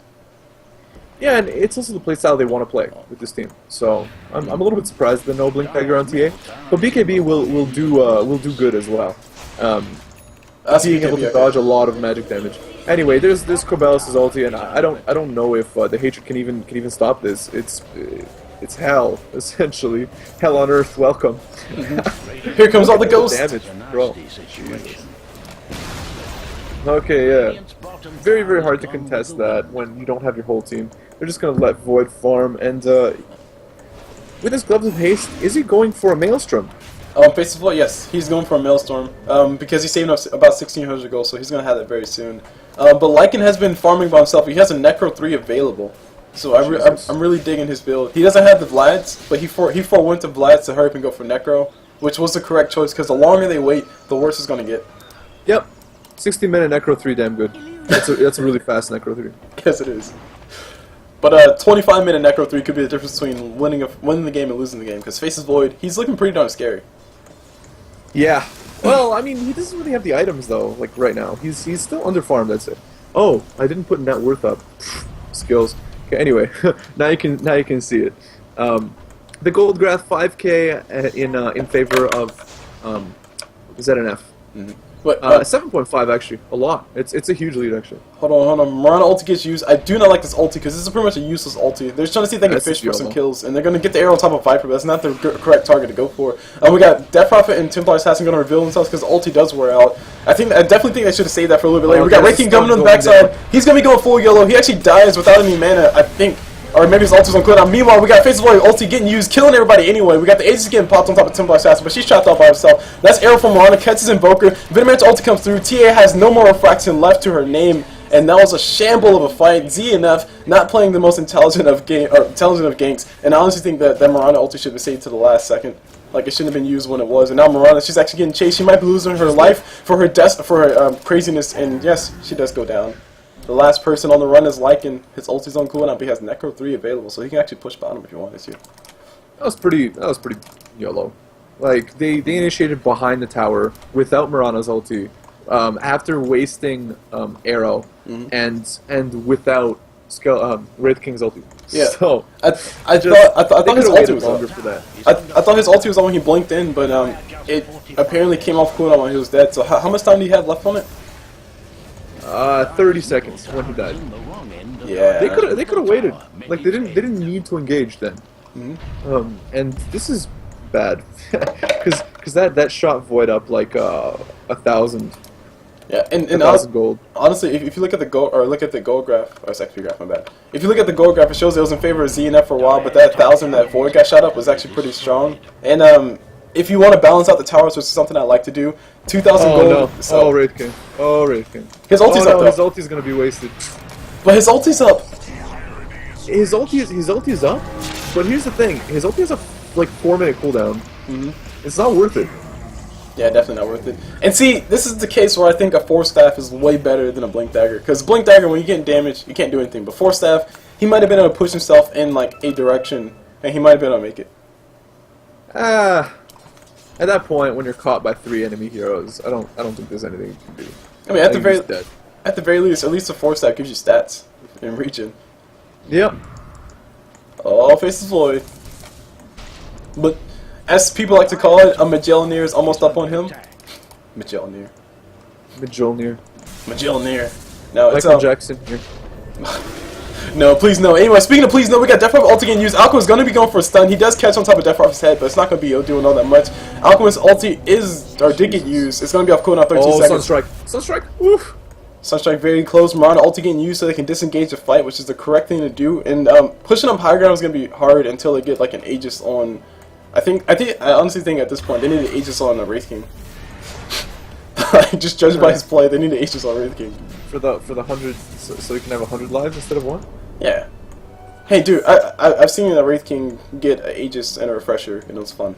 Yeah, and it's also the playstyle they want to play with this team. So I'm a little bit surprised that no Blink Dagger on TA, but BKB will do good as well. Being able to dodge a lot of magic damage. Anyway, there's Corbelis' ulti, and I don't know if the Hatred can even stop this. it's hell, essentially. Hell on earth, welcome. Here comes all the ghosts. Damage, bro. Okay, yeah. Very, very hard to contest that when you don't have your whole team. They're just gonna let Void farm, and with his Gloves of Haste, is he going for a Maelstrom? Faceless Void, yes, he's going for a Maelstrom, because he's saving up about 1,600 gold, so he's going to have that very soon. But Lycan has been farming by himself. He has a Necro 3 available, so I'm really digging his build. He doesn't have the Vlads, but he forewent the Vlads to hurry up and go for Necro, which was the correct choice, because the longer they wait, the worse it's going to get. Yep. 60-minute Necro 3, damn good. That's a really fast Necro 3. Yes, it is. But 25-minute Necro 3 could be the difference between winning the game and losing the game, because Faceless Void, he's looking pretty darn scary. Yeah. Well, I mean, he doesn't really have the items though. Like right now, he's still underfarmed. That's it. Oh, I didn't put net worth up. Skills. Okay. Anyway, now you can see it. The Goldgrath 5K in favor of ZNF. Mm-hmm. But 7.5 actually, a lot. It's a huge lead actually. Hold on. Mirana ulti gets used. I do not like this ulti because this is pretty much a useless ulti. They're trying to see if they can fish for some kills, and they're going to get the arrow on top of Viper, but that's not the correct target to go for. We got Death Prophet and Templar Assassin going to reveal themselves because the ulti does wear out. I definitely think they should have saved that for a little bit later. We got Wraith King coming on the backside. He's going to be going full yellow. He actually dies without any mana, I think. Or maybe his ulti's on cooldown. Meanwhile, we got Faceless Void ulti getting used, killing everybody anyway. We got the Aegis getting popped on top of Templar Assassin, but she's trapped out by herself. That's arrow from Mirana, catches Invoker. Venomancer ulti comes through. TA has no more refraction left to her name, and that was a shamble of a fight. ZNF not playing the most intelligent of ganks, and I honestly think that Mirana ulti should have been saved to the last second. Like, it shouldn't have been used when it was. And now Mirana, she's actually getting chased. She might be losing her life for her craziness, and yes, she does go down. The last person on the run is Lycan. His ulti's on cooldown, but he has Necro 3 available, so he can actually push bottom if you wanted to. That was pretty YOLO. Like, they initiated behind the tower without Mirana's ulti, after wasting arrow and without Wraith King's ulti. Yeah. So I thought his ulti was on. for that. I thought his ulti was on when he blinked in, but it apparently came off cooldown when he was dead. So how much time do you have left on it? 30 seconds when he died. Yeah. They could have waited. Like they didn't need to engage then. And this is bad because that shot Void up like 1,000. Yeah, and 1,000 gold. Honestly, if you look at the gold graph, or it's XP graph, my bad. If you look at the gold graph, it shows it was in favor of ZNF for a while, but that 1,000 that Void got shot up was actually pretty strong. And if you want to balance out the towers, which is something I like to do, 2,000 gold. No. So Wraith King. Wraith King. His ulti's up though. His ulti's gonna be wasted. But his ulti's up. His ulti is up. But here's the thing: his ulti has a like 4-minute cooldown. It's not worth it. Yeah, definitely not worth it. And see, this is the case where I think a Force Staff is way better than a Blink Dagger. Because Blink Dagger, when you get damaged, you can't do anything. But Force Staff, he might have been able to push himself in like a direction, and he might have been able to make it. At that point, when you're caught by 3 enemy heroes, I don't think there's anything you can do. I mean, at the very least, at least the Force Staff gives you stats in region. Yep. Oh, Faceless Void. But as people like to call it, a Magellanier is almost up on him. Magellanier. No, it's Michael Jackson here. No, please no. Anyway, speaking of please no, we got Death Prophet ulti getting used. Alchemist is going to be going for a stun. He does catch on top of Death Prophet's head, but it's not going to be doing all that much. Alchemist ulti did get used. It's going to be off cooldown 13 seconds. Sunstrike. Oof. Sunstrike very close. Mirana ulti getting used so they can disengage the fight, which is the correct thing to do. And pushing up high ground is going to be hard until they get like an Aegis on. I honestly think at this point they need an Aegis on a Wraith King. Just judged by his play, they need an Aegis on Wraith King. For the 100, so you can have 100 lives instead of 1. Yeah. Hey, dude, I've seen a Wraith King get an Aegis and a Refresher, and it was fun.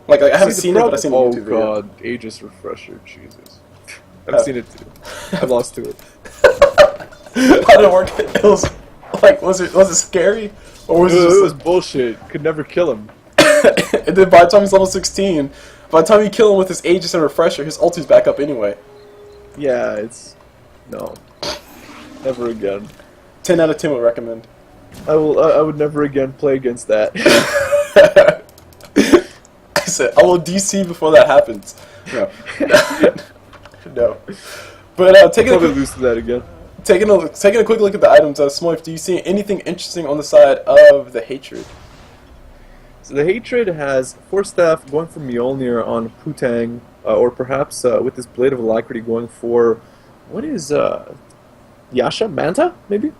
Like I haven't seen it, but I've seen the YouTube video. Oh god, Aegis Refresher, Jesus. I've seen it too. I lost to it. How did it work? It was like, was it scary, or was it just? It was bullshit. Could never kill him. And then by the time he's level 16, by the time you kill him with his Aegis and Refresher, his ulti's back up anyway. Yeah, no, never again. 10 out of 10 would recommend. I would never again play against that. I said I will DC before that happens. No, no. But I'll probably lose to that again. taking a quick look at the items, Smoyf, do you see anything interesting on the side of the Hatred? So the Hatred has Force Staff going for Mjolnir on Putang, or perhaps with this Blade of Alacrity going for, what is, Yasha? Manta, maybe?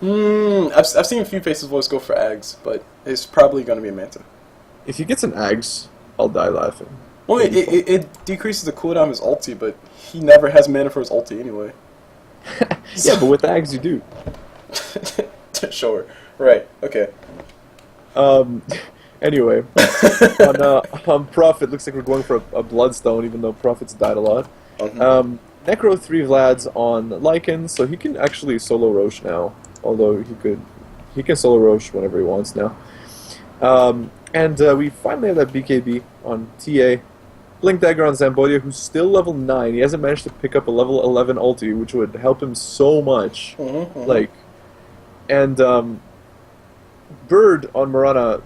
I've seen a few Faceless Voice go for Ags, but it's probably going to be a Manta. If he gets an Ags, I'll die laughing. Well, it decreases the cooldown of his ulti, but he never has mana for his ulti anyway. Yeah, but with Ags you do. Sure. Right. Okay. Anyway, on Prophet, looks like we're going for a Bloodstone, even though Prophet's died a lot. Necro 3 Vlad's on Lycan, so he can actually solo Roche now. Although he can solo Roche whenever he wants now. And we finally have that BKB on TA. Blink Dagger on Zambodia, who's still level 9. He hasn't managed to pick up a level 11 ulti, which would help him so much. Like, and Bird on Mirana,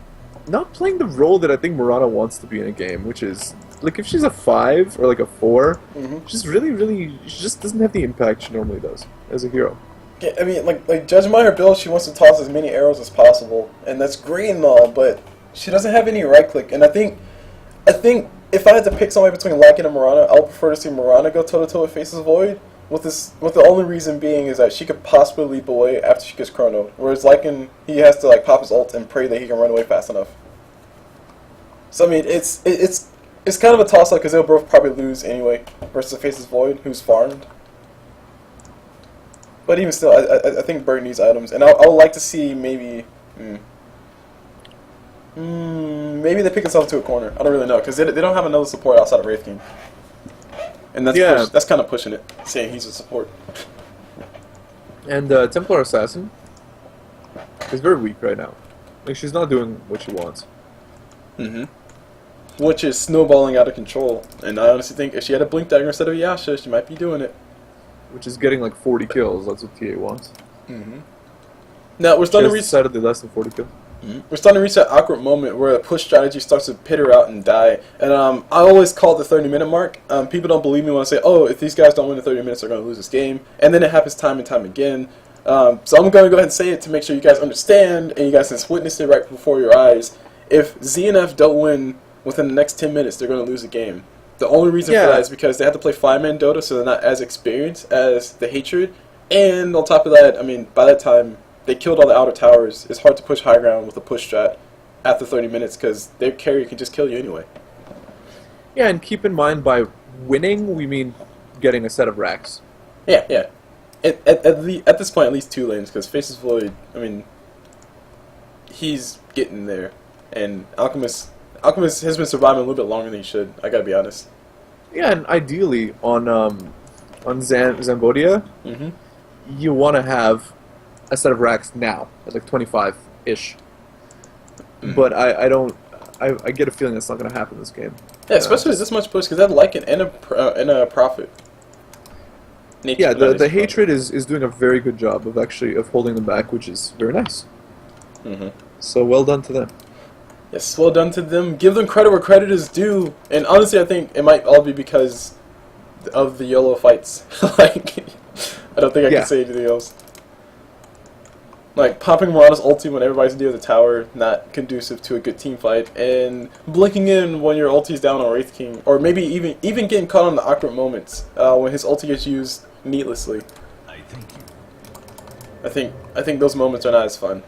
not playing the role that I think Mirana wants to be in a game, which is, like, if she's a 5 or like a 4, she's really, she just doesn't have the impact she normally does as a hero. Yeah, I mean, like judging by her build, she wants to toss as many arrows as possible, and that's great and all, but she doesn't have any right click. And I think if I had to pick somebody between Lycan and Mirana, I would prefer to see Mirana go toe to toe with Faceless Void. With the only reason being is that she could possibly leap away after she gets chronoed, whereas Lycan, he has to like pop his ult and pray that he can run away fast enough. So I mean, it's kind of a toss up because they'll both probably lose anyway versus Faceless Void, who's farmed. But even still, I think Bird needs items, and I would like to see maybe maybe they pick themselves to a corner. I don't really know because they don't have another support outside of Wraith King, and that's kind of pushing it, saying he's a support. And Templar Assassin is very weak right now. Like, she's not doing what she wants. Which is snowballing out of control. And I honestly think if she had a Blink Dagger instead of Yasha, she might be doing it. Which is getting like 40 kills. That's what TA wants. Now we're starting to reach decidedly less than 40 kills. We're starting to reach that awkward moment where the push strategy starts to peter out and die. And I always call it the 30-minute mark. People don't believe me when I say, oh, if these guys don't win in 30 minutes, they're going to lose this game. And then it happens time and time again. So I'm going to go ahead and say it to make sure you guys understand and you guys can witness it right before your eyes. If ZNF don't win within the next 10 minutes, they're going to lose the game. The only reason for that is because they have to play 5-man Dota, so they're not as experienced as the Hatred. And on top of that, I mean, by that time, they killed all the outer towers. It's hard to push high ground with a push strat after 30 minutes because their carry can just kill you anyway. Yeah, and keep in mind, by winning, we mean getting a set of racks. Yeah. At this point, at least 2 lanes, because Faceless Void, I mean, he's getting there. And Alchemist has been surviving a little bit longer than he should, I gotta be honest. Yeah, and ideally, on Zambodia, you want to have a set of racks now, at like 25-ish. But I get a feeling that's not going to happen this game. Yeah, especially with this much push, because they have Lycan and a Prophet. The Hatred is doing a very good job of holding them back, which is very nice. So well done to them. Yes, well done to them. Give them credit where credit is due. And honestly, I think it might all be because of the YOLO fights. Like, I don't think I can say anything else. Like, popping Mirana's ulti when everybody's near the tower, not conducive to a good team fight. And blinking in when your ulti's down on Wraith King. Or maybe even getting caught on the awkward moments when his ulti gets used needlessly. I think those moments are not as fun.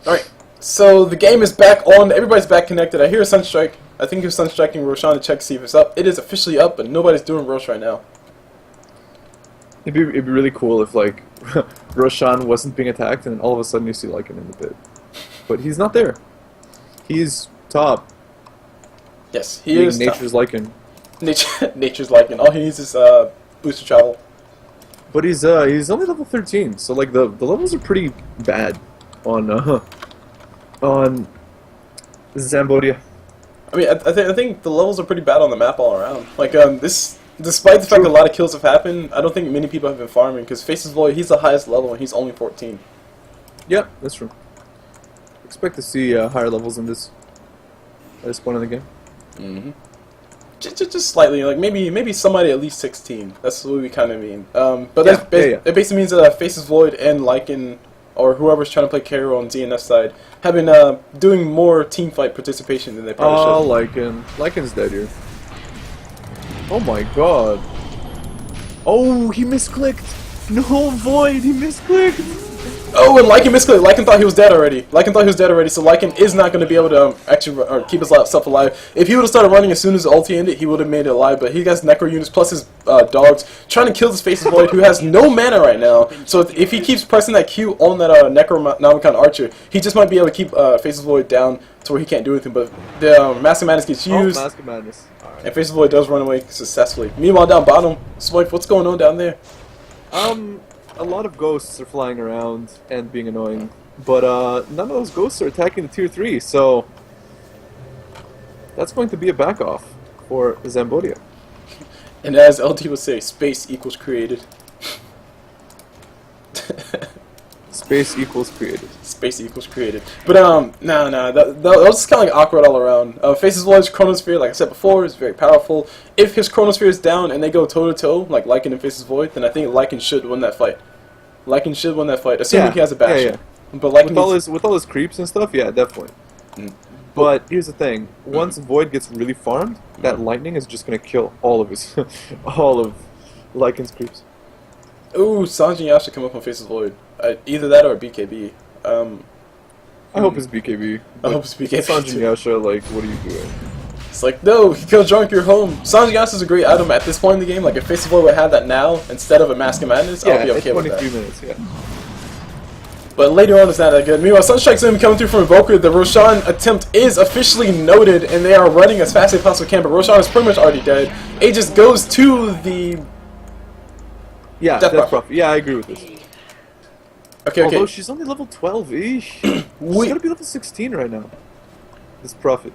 Alright, so the game is back on. Everybody's back connected. I hear a Sunstrike. I think it's Sunstriking Roshan to check to see if it's up. It is officially up, but nobody's doing Rosh right now. It'd be really cool if, like, Roshan wasn't being attacked and then all of a sudden you see Lycan in the pit. But he's not there. He's top. Yes, he is Nature's top. Lycan. Nature's Lycan. All he needs is booster travel. But he's only level 13, so like the levels are pretty bad on Zambodia. I mean, I think the levels are pretty bad on the map all around. Like this, despite the fact that a lot of kills have happened, I don't think many people have been farming because Faceless Void, he's the highest level and he's only 14. Yep, that's true. Expect to see higher levels in this at this point in the game. Just slightly, like maybe somebody at least 16. That's what we kind of mean. But it basically means that Faces Void and Lycan, or whoever's trying to play carry on DNS side, have been doing more team fight participation than they probably should. Lycan's dead here. Oh my god. Oh, he misclicked. No, Void, he misclicked. Oh, and Lycan misclicked. Lycan thought he was dead already. So Lycan is not going to be able to actually keep himself alive. If he would have started running as soon as the ulti ended, he would have made it alive, but he has Necro units plus his dogs trying to kill this Faces Void, who has no mana right now. So if he keeps pressing that Q on that Necronomicon Archer, he just might be able to keep Faces Void down to where he can't do anything, but the Mask of Madness gets used, Mask of Madness. Right. And Faces Void does run away successfully. Meanwhile, down bottom, Smoyf, what's going on down there? A lot of ghosts are flying around and being annoying, but none of those ghosts are attacking the tier 3, so that's going to be a back off for Zambodia. And as LT would say, space equals created. Space equals created. Space equals created. But that was kind of like awkward all around. Faces Void's Chronosphere, like I said before, is very powerful. If his Chronosphere is down and they go toe to toe, like Lycan and Faces Void, then I think Lycan should win that fight. Assuming he has a bastion. Yeah. But Lycan with all his creeps and stuff, yeah, definitely. But here's the thing: once Void gets really farmed, that lightning is just gonna kill all of his, all of Lycan's creeps. Ooh, Sanji and Yasha come up on Faces Void. Either that or BKB. I hope it's BKB. I hope it's BKB. Sanji and Yasha, like, what are you doing? It's like, no, kill drunk, you're home. Sanji Yasha is a great item at this point in the game. Like, if Faces Void would have that now instead of a Mask of Madness, I'll be okay with that. 23 minutes, yeah. But later on, it's not that good. Meanwhile, Sunstrike's going to be coming through from Invoker. The Roshan attempt is officially noted, and they are running as fast as possible can, but Roshan is pretty much already dead. It just goes to the... Yeah, Death Prophet. Yeah, I agree with this. Okay. Although she's only level 12-ish. She's gotta be level 16 right now. This Prophet.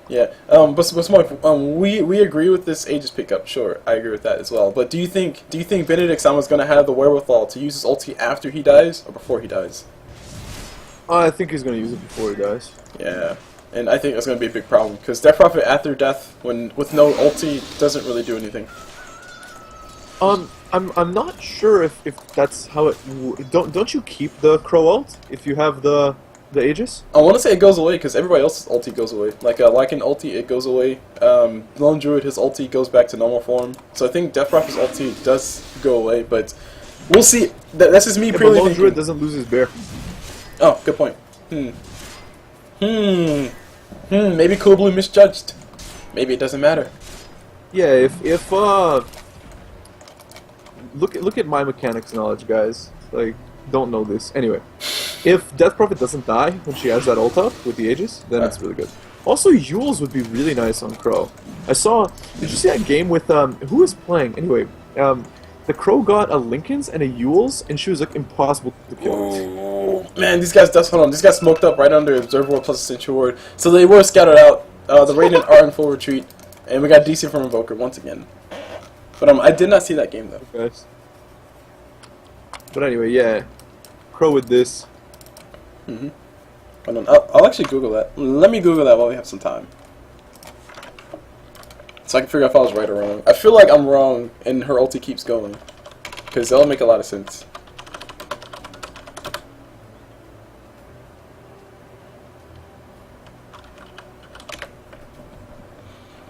Yeah, but Smoyf, we agree with this Aegis pickup. Sure, I agree with that as well. But do you think Benedict Sama's gonna have the wherewithal to use his ulti after he dies or before he dies? I think he's gonna use it before he dies. Yeah, and I think that's gonna be a big problem because Death Prophet after death, with no ulti, doesn't really do anything. I'm not sure if that's how it. Don't you keep the Crow ult if you have the Aegis? I want to say it goes away because everybody else's ulti goes away. Like Lycan ulti, it goes away. Lone Druid, his ulti goes back to normal form. So I think Death Prophet's ulti does go away, but we'll see. That's just me purely thinking. Lone thinking. Druid doesn't lose his bear. Oh, good point. Maybe CulBlu misjudged. Maybe it doesn't matter. Yeah, if look at my mechanics knowledge, guys. Like, don't know this. Anyway, if Death Prophet doesn't die when she has that ult up with the Aegis, then it's really good. Also, Yules would be really nice on Crow. Did you see that game with, who was playing? Anyway, the Crow got a Lycan's and a Yules, and she was, like, impossible to kill. Oh, man, these guys smoked up right under Observer Ward plus Sentry Ward. So they were scattered out. The Radiant are in full retreat. And we got DC from Invoker once again. But I did not see that game, though. Okay. But anyway, yeah. Crow with this. Hold on, I'll actually Google that. Let me Google that while we have some time. So I can figure out if I was right or wrong. I feel like I'm wrong, and her ulti keeps going. Because that'll make a lot of sense.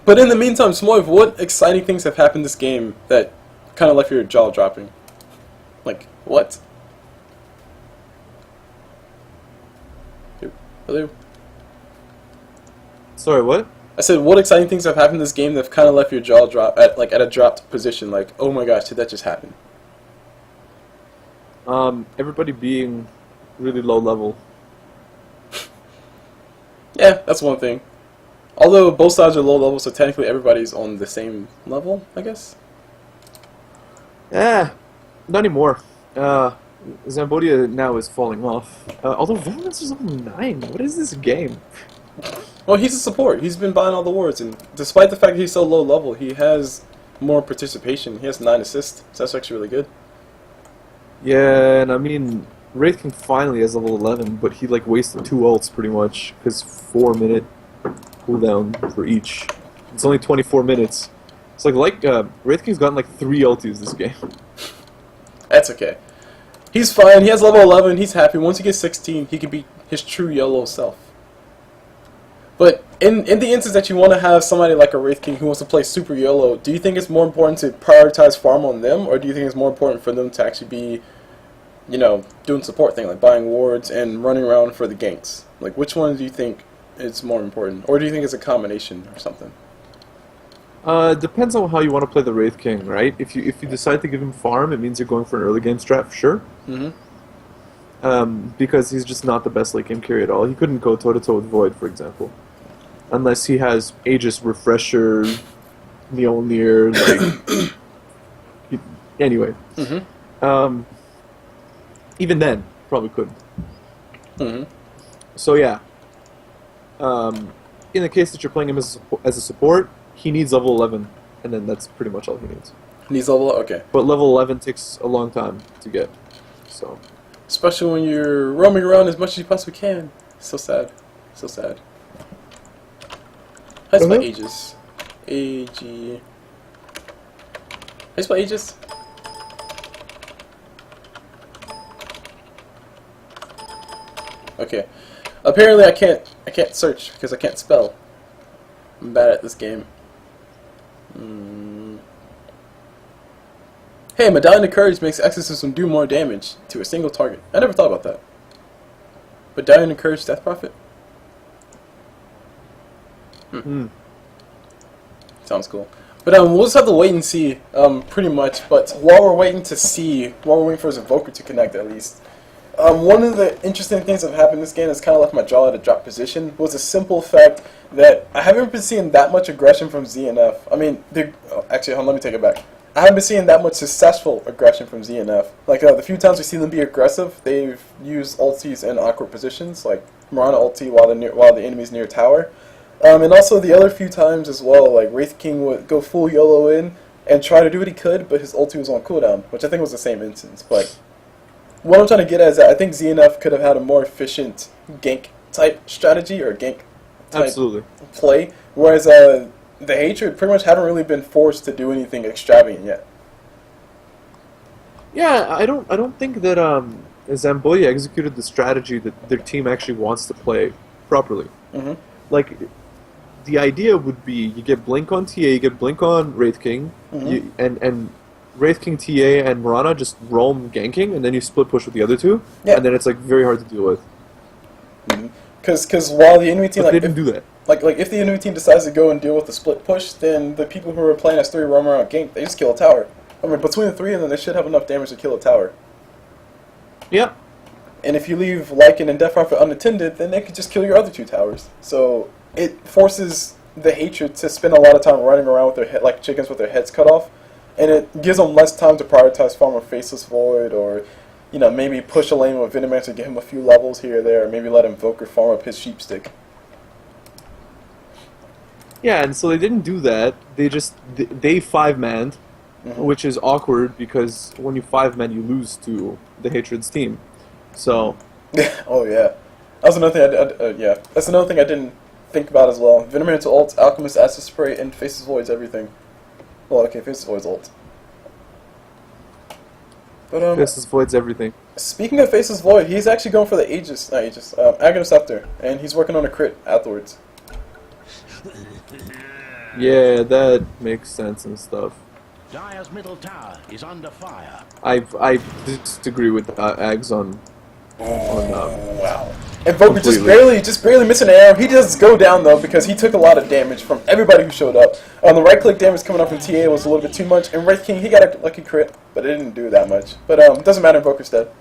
But in the meantime, Smoyf, what exciting things have happened this game that kind of left your jaw dropping? Like, what? Hello? Sorry, what? I said, what exciting things have happened in this game that have kind of left your jaw drop at a dropped position? Like, oh my gosh, did that just happen? Everybody being really low level. Yeah, that's one thing. Although both sides are low level, so technically everybody's on the same level, I guess? Not anymore. Zambodia now is falling off. Although Venomancer's level 9. What is this game? Well, he's a support. He's been buying all the wards, and despite the fact that he's so low level, he has more participation. He has 9 assists, so that's actually really good. Yeah, and I mean, Wraith can finally has level 11, but he like wasted 2 ults pretty much, because 4-minute cooldown for each. It's only 24 minutes. It's like Wraith King's gotten like 3 ultis this game. That's okay. He's fine. He has level 11. He's happy. Once he gets 16, he can be his true YOLO self. But in the instance that you want to have somebody like a Wraith King who wants to play super YOLO, do you think it's more important to prioritize farm on them, or do you think it's more important for them to actually be, you know, doing support thing like buying wards and running around for the ganks? Like, which one do you think is more important, or do you think it's a combination or something? Depends on how you want to play the Wraith King, right? If you decide to give him farm, it means you're going for an early game strat for sure. Because he's just not the best late game carry at all. He couldn't go toe to toe with Void, for example, unless he has Aegis Refresher, Mjolnir, like. Anyway, even then, probably couldn't. So yeah, in the case that you're playing him as a support, he needs level 11, and then that's pretty much all he needs. Needs level, okay. But level 11 takes a long time to get, so. Especially when you're roaming around as much as you possibly can. So sad. So sad. How do you spell Aegis? A-G... How do you spell Aegis? Okay. Apparently I can't search because I can't spell. I'm bad at this game. Hey, Medallion of Courage makes Exorcism do more damage to a single target. I never thought about that. Medallion of Courage Death Prophet? Sounds cool. But we'll just have to wait and see, pretty much. But while we're waiting for his Invoker to connect at least, one of the interesting things that have happened in this game that's kind of left my jaw at a drop position was the simple fact that I haven't been seeing that much aggression from ZNF. I mean, actually, hold on, let me take it back. I haven't been seeing that much successful aggression from ZNF. Like, the few times we've seen them be aggressive, they've used ultis in awkward positions, like Mirana ulti while the enemy's near tower. And also the other few times as well, like Wraith King would go full YOLO in and try to do what he could, but his ulti was on cooldown, which I think was the same instance. But what I'm trying to get at is that I think ZNF could have had a more efficient gank type strategy or gank type play, whereas the Hatred pretty much haven't really been forced to do anything extravagant yet. Yeah, I don't think that Zambodia executed the strategy that their team actually wants to play properly. Like, the idea would be you get Blink on TA, you get Blink on Wraith King, and Wraith King, TA, and Mirana just roam ganking, and then you split push with the other two, and then it's like very hard to deal with. Because while the enemy team, but they didn't do that. Like if the enemy team decides to go and deal with the split push, then the people who are playing as 3 roam around gank, they just kill a tower. I mean, between the 3 of them, they should have enough damage to kill a tower. Yeah. And if you leave Lycan and Death Prophet unattended, then they could just kill your other 2 towers. So it forces the Hatred to spend a lot of time running around with their head, like chickens with their heads cut off, and it gives them less time to prioritize farm a Faceless Void, or maybe push a lane with Venomancer, get him a few levels here or there, or maybe let Invoker farm up his sheepstick. Yeah, and so they didn't do that. They 5-manned, which is awkward because when you 5-man, you lose to the Hatred's team. So. Oh yeah, that's another thing. That's another thing I didn't think about as well. Venomancer ult, Alchemist acid spray, and Faceless Void's everything. Well, okay, Faceless Void's ult. But Faceless Void's everything. Speaking of Faceless Void, he's actually going for the Aghanim Scepter, and he's working on a crit afterwards. Yeah, that makes sense and stuff. Dire's middle tower is under fire. I disagree with Ags on wow. Invoker just barely missing an arrow. He does go down though because he took a lot of damage from everybody who showed up. The right click damage coming up from TA was a little bit too much, and Wraith King, he got a lucky crit, but it didn't do that much. But it doesn't matter, Invoker's dead.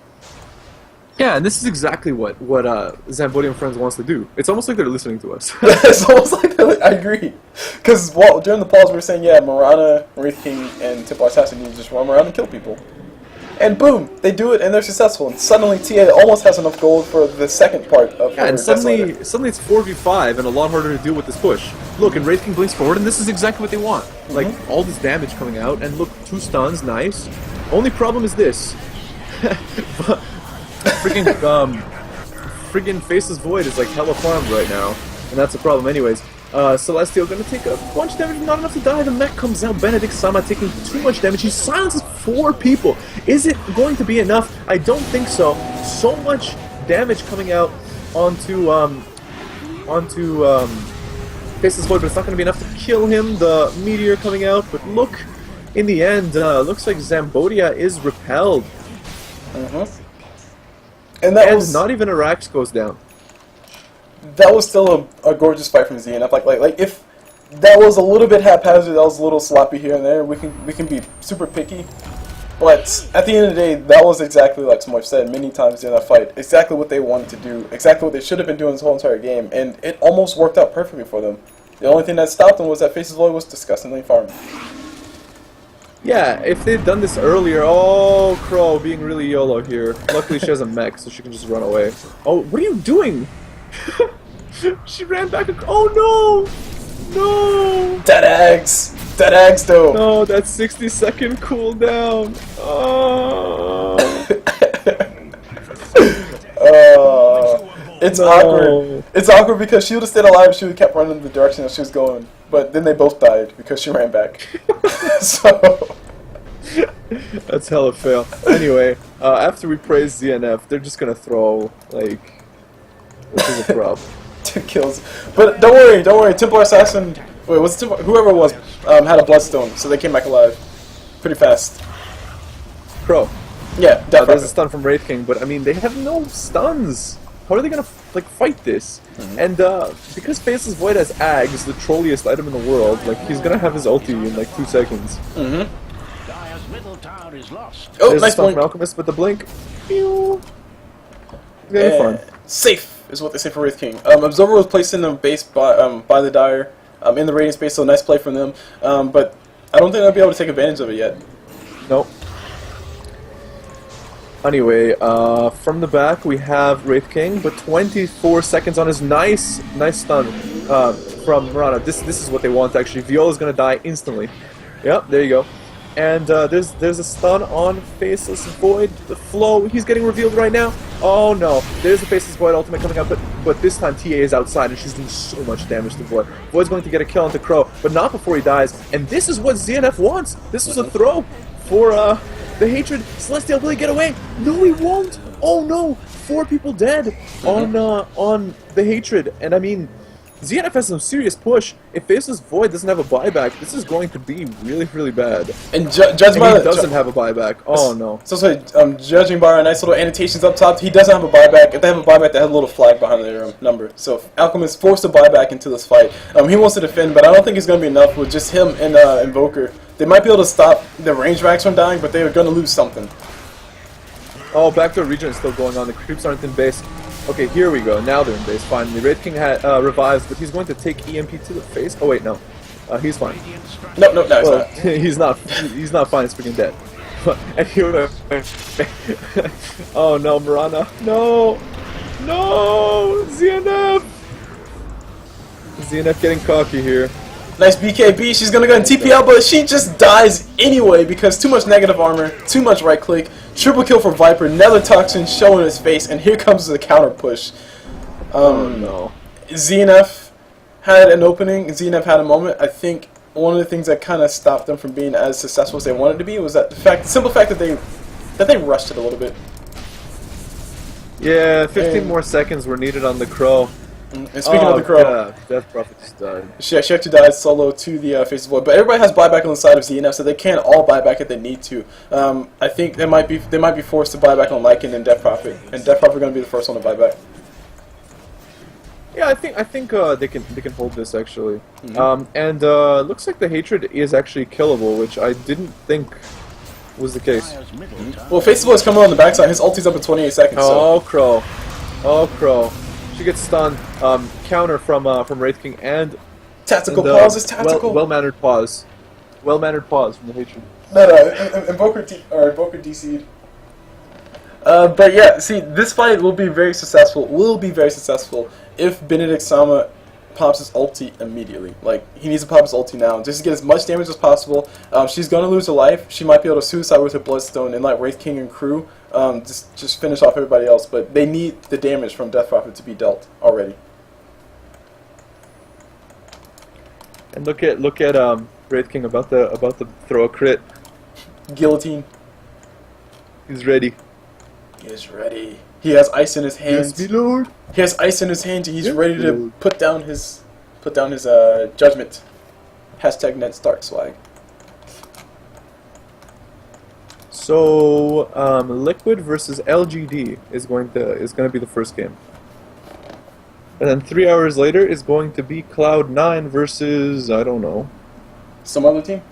Yeah, and this is exactly what Zambodia and Friends wants to do. It's almost like they're listening to us. It's almost like I agree. Because during the pause we were saying, yeah, Mirana, Wraith King, and Templar Assassin need to just roam around and kill people. And boom, they do it and they're successful. And suddenly TA almost has enough gold for the second part of her and suddenly it's 4v5 and a lot harder to deal with this push. Look, and Wraith King blinks forward, and this is exactly what they want. Like, all this damage coming out, and look, 2 stuns, nice. Only problem is this. Friggin' Faceless Void is like hella farmed right now, and that's the problem anyways. Celestial gonna take a bunch of damage, not enough to die. The mech comes out. Benedict Sama taking too much damage. He silences 4 people. Is it going to be enough? I don't think so. So much damage coming out onto Faceless Void, but it's not going to be enough to kill him. The meteor coming out, but look, in the end, looks like Zambodia is repelled. And that was not even Arax goes down. That was still a gorgeous fight from ZNF. Like if that was a little bit haphazard, that was a little sloppy here and there, we can be super picky. But at the end of the day, that was exactly like Smoyf said many times in that fight. Exactly what they wanted to do. Exactly what they should have been doing this whole entire game. And it almost worked out perfectly for them. The only thing that stopped them was that Faceless Void was disgustingly farming. Yeah, if they'd done this earlier... Oh, Crow being really YOLO here. Luckily she has a mech, so she can just run away. Oh, what are you doing? She ran back. Oh no! No! Dead eggs! Dead eggs though! No, that 60-second cooldown. Oh. It's awkward. It's awkward because she would have stayed alive if she would have kept running in the direction that she was going. But then they both died because she ran back. So that's hella fail. Anyway, after we praise ZNF, they're just gonna throw like. This is a prop. 2 kills. But don't worry, Templar Assassin... Wait, was it Templar? Whoever it was had a Bloodstone, so they came back alive. Pretty fast. Crow. Yeah, definitely. There's a stun from Wraith King, but I mean, they have no stuns. How are they gonna, like, fight this? And, because Faceless Void has Ags, the trolliest item in the world, like, he's gonna have his ulti in, like, 2 seconds. Dire's middle tower is lost. Oh, There's nice a stun blink. from Alchemist with the blink. Pew. It's gonna be fun. Safe is what they say for Wraith King. Absorber was placed in the base by the Dire, in the raiding space, so nice play from them. But I don't think they'll be able to take advantage of it yet. Nope. Anyway, from the back we have Wraith King, but 24 seconds on his nice stun from Mirana. This is what they want actually. Viola's gonna die instantly. Yep, there you go. And there's a stun on Faceless Void. The flow, he's getting revealed right now. Oh no, there's the Faceless Void ultimate coming out, but this time TA is outside and she's doing so much damage to Void. Void's going to get a kill onto Crow, but not before he dies. And this is what ZNF wants. This was a throw for the Hatred. Celestial, will he get away? No, he won't. Oh no, 4 people dead on the Hatred. And I mean, ZNF has some serious push. If Faceless Void doesn't have a buyback, this is going to be really, really bad. And judging by he doesn't have a buyback. Oh no. So judging by our nice little annotations up top, he doesn't have a buyback. If they have a buyback, they have a little flag behind their number. So if Alchemist forced a buyback into this fight, he wants to defend, but I don't think it's going to be enough with just him and Invoker. They might be able to stop the range racks from dying, but they're going to lose something. Oh, backdoor regen is still going on. The creeps aren't in base. Okay, here we go. Now they're in base. Finally, Wraith King revives, but he's going to take EMP to the face. Oh wait, no, he's fine. No, he's not. He's not. He's not fine. He's freaking dead. And here, oh no, Mirana, no, ZNF getting cocky here. Nice BKB. She's gonna go and TP out, but she just dies anyway because too much negative armor, too much right click. Triple kill for Viper, another toxin showing his face, and here comes the counter push. Oh no. ZNF had an opening, ZNF had a moment. I think one of the things that kind of stopped them from being as successful as they wanted to be was that the simple fact that they rushed it a little bit. Yeah, 15 more seconds were needed on the Crow. And speaking of the Crow, yeah, Death Prophet just died. She actually died solo to the Faceless Void, but everybody has buyback on the side of ZNF, so they can all buy back if they need to. I think they might be forced to buy back on Lycan and Death Prophet, and Death Prophet are going to be the first one to buy back. Yeah, I think they can hold this actually. And looks like the Hatred is actually killable, which I didn't think was the case. Well, Faceless Void is coming on the backside. His ulti's up in 28 seconds. Oh, Crow. Oh, Crow. She gets stunned. Counter from Wraith King and Tactical pause is tactical. Well-mannered pause. Well-mannered pause from the Hatred. No, Invoker DC'd. But yeah, see, this fight will be very successful. If Benedict Sama pops his ulti immediately. Like, he needs to pop his ulti now, just to get as much damage as possible. She's gonna lose a life. She might be able to suicide with her Bloodstone and let Wraith King and crew just finish off everybody else. But they need the damage from Death Prophet to be dealt already. And look at Wraith King about to throw a crit. Guillotine. He's ready. He is ready. He has ice in his hands. Yes, my lord. He has ice in his hands, and he's Yes, ready my to lord. put down his judgment. Hashtag net start swag. So Liquid versus LGD is going to be the first game. And then 3 hours later is going to be Cloud9 versus, I don't know. Some other team?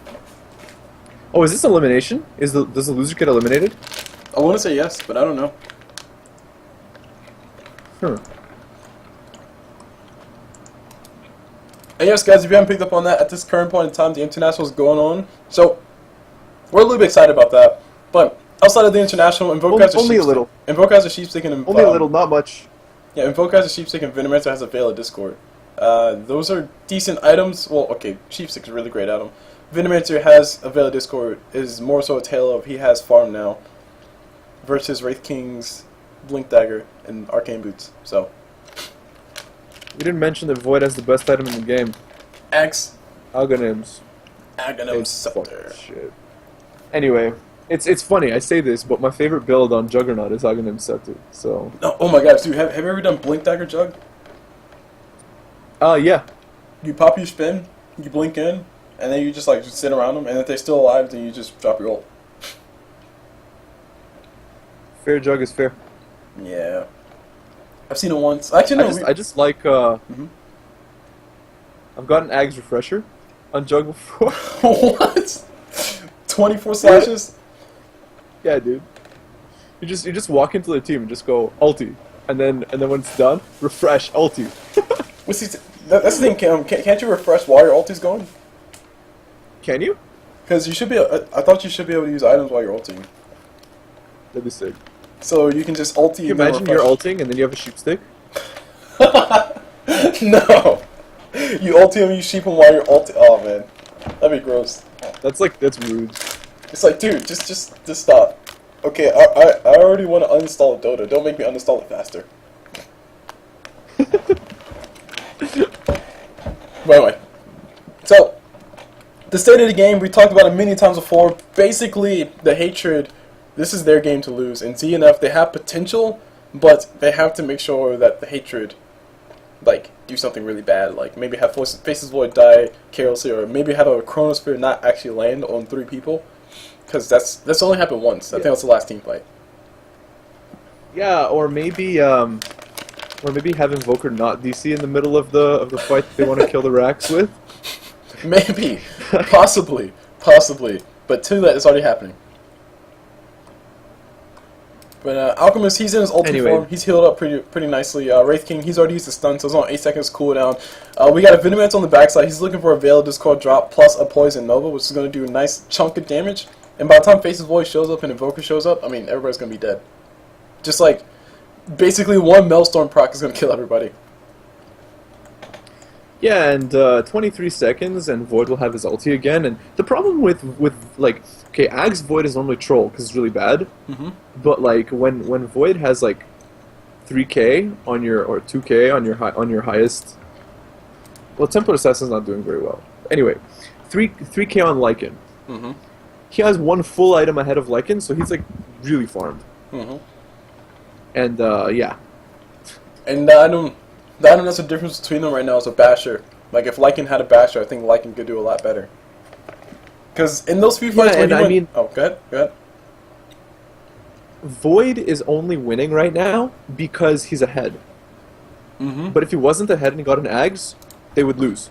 Oh, is this elimination? Does the loser get eliminated? I want to say yes, but I don't know. And yes, guys, if you haven't picked up on that, at this current point in time, the International is going on. So, we're a little bit excited about that. But, outside of the International, Invoker has a Only a sheepstick. little. Invoker has a sheepstick and... Only a little, not much. Yeah, Invoker has a sheepstick and Venomancer has a Veil of Discord. Those are decent items. Well, okay, sheepstick is a really great item. Venomancer has a Veil of Discord, is more so a tale of he has farm now. Versus Wraith King's Blink Dagger and Arcane Boots. So, We didn't mention that Void has the best item in the game. Axe, Alchemist. Aghanim It's Scepter. fucking shit. Anyway, it's funny, I say this, but my favorite build on Juggernaut is Aghanim Scepter, so... Oh my god, dude, have you ever done Blink Dagger Jug? Yeah. You pop your spin, you blink in, and then you just like sit around them, and if they're still alive, then you just drop your ult. Fair Jug is fair. Yeah. I've seen it once. Actually, no. I just like, I've gotten Ag's Refresher on Jug before. What? 24 slashes? Yeah, dude. You just walk into the team and just go ulti, and then when it's done, refresh ulti. That's the thing. Can't you refresh while your ulti's going? Can you? Because you should be. I thought you should be able to use items while you're ulting. That'd be sick. So you can just ulti. Can you imagine you're ulting and then you have a sheep stick? No. You ulti him, you sheep him while you're ulting. Oh man, that'd be gross. That's rude. It's like, dude, just stop. Okay, I already want to uninstall Dota. Don't make me uninstall it faster. But anyway, so the state of the game, we talked about it many times before. Basically, the hatred, this is their game to lose. In ZNF, they have potential, but they have to make sure that the hatred, like, do something really bad. Like, maybe have Faceless Void die carelessly, or maybe have a Chronosphere not actually land on 3 people. Because that's only happened once. I think that's the last team fight. Yeah, or maybe have Invoker not DC in the middle of the fight that they want to kill the Rax with. Maybe, possibly, but to that, it's already happening. But Alchemist, he's in his ultimate form. He's healed up pretty nicely. Wraith King, he's already used the stun, so it's on 8 seconds cooldown. We got a Venomancer on the backside. He's looking for a Veil of Discord drop plus a Poison Nova, which is going to do a nice chunk of damage. And by the time Faceless Void shows up and Invoker shows up, I mean, everybody's going to be dead. Just like, basically one Maelstrom proc is going to kill everybody. Yeah, and 23 seconds, and Void will have his ulti again. And the problem with like, okay, Ag's Void is normally troll because it's really bad. But like when Void has like 3k on your or 2k on your highest, well, Templar Assassin's not doing very well. Anyway, 3k on Lycan. He has one full item ahead of Lycan, so he's like really farmed. And yeah. And the item that's the difference between them right now is a Basher. Like, if Lycan had a Basher, I think Lycan could do a lot better. Because in those few fights when I mean, oh, go ahead. Void is only winning right now because he's ahead. But if he wasn't ahead and he got an Ags, they would lose.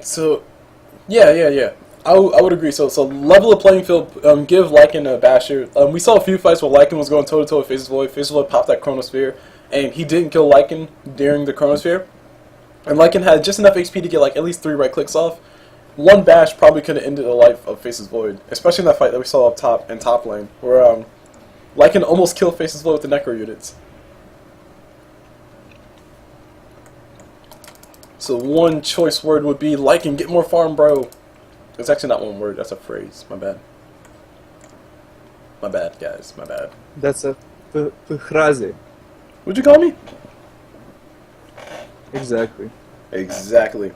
So, yeah. I would agree. So level the playing field. Give Lycan a Basher. We saw a few fights where Lycan was going toe to toe with Faceless Void. Faceless Void popped that Chronosphere, and he didn't kill Lycan during the Chronosphere. And Lycan had just enough HP to get like at least 3 right clicks off. One bash probably could have ended the life of Faceless Void, especially in that fight that we saw up top in top lane, where Lycan almost killed Faceless Void with the Necro units. So one choice word would be Lycan, get more farm, bro. It's actually not one word, that's a phrase. My bad. My bad, guys. My bad. That's a phrase. What'd you call me? Exactly. Exactly.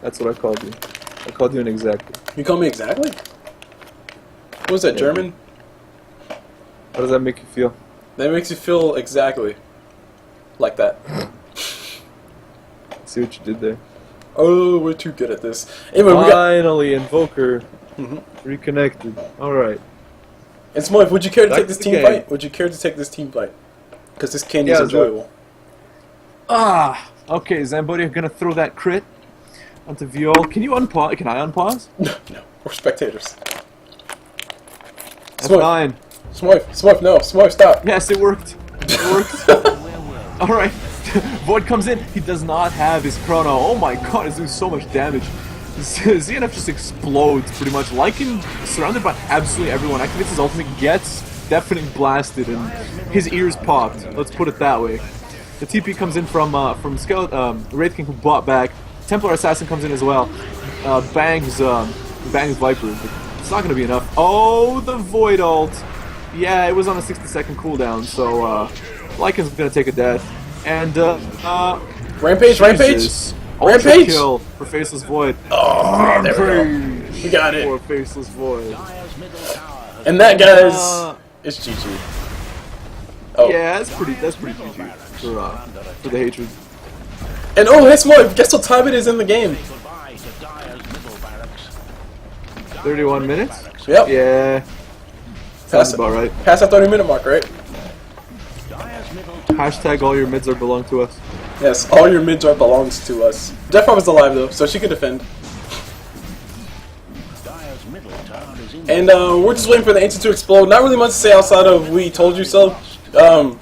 That's what I called you. I called you an exactly. You call me exactly? What was that, Yeah. German? How does that make you feel? That makes you feel exactly like that. See what you did there. Oh, we're too good at this. Anyway, we got... Finally, Invoker Mhm. reconnected. Alright. And Smoyf, would you care to Back take this to the team game. fight? Would you care to take this team fight? Because this candy is Yeah, do it. enjoyable. Okay, Zambodi, I'm gonna throw that crit onto Viol. Can you unpause? Can I unpause? No, we're spectators. That's Smoyf, 9. Smoyf, no. Smoyf, stop. Yes, it worked. It worked. Alright. Void comes in. He does not have his chrono. Oh my god, he's doing so much damage. ZNF just explodes pretty much. Lycan surrounded by absolutely everyone. Activates his ultimate, gets deafening blasted, and his ears popped. Let's put it that way. The TP comes in from Wraith King, who bought back. Templar Assassin comes in as well. Bangs Viper. But it's not gonna be enough. Oh, the Void ult. Yeah, it was on a 60-second cooldown, so Lycan's gonna take a death. And Rampage, Rampage! Jesus. Ultra Rampage! kill for Faceless Void. Oh, there we go. We got it. For Faceless Void. And that, guys, is GG. Oh. Yeah, that's pretty GG for the hatred. And oh, hey Smoyf, guess what time it is in the game? 31 minutes? Yep. Yeah. Sounds about right. Past that 30-minute mark, right? Hashtag all your mids are belong to us. Yes, all your mids are belongs to us. Defrom is alive though, so she can defend. And we're just waiting for the ancient to explode. Not really much to say outside of we told you so.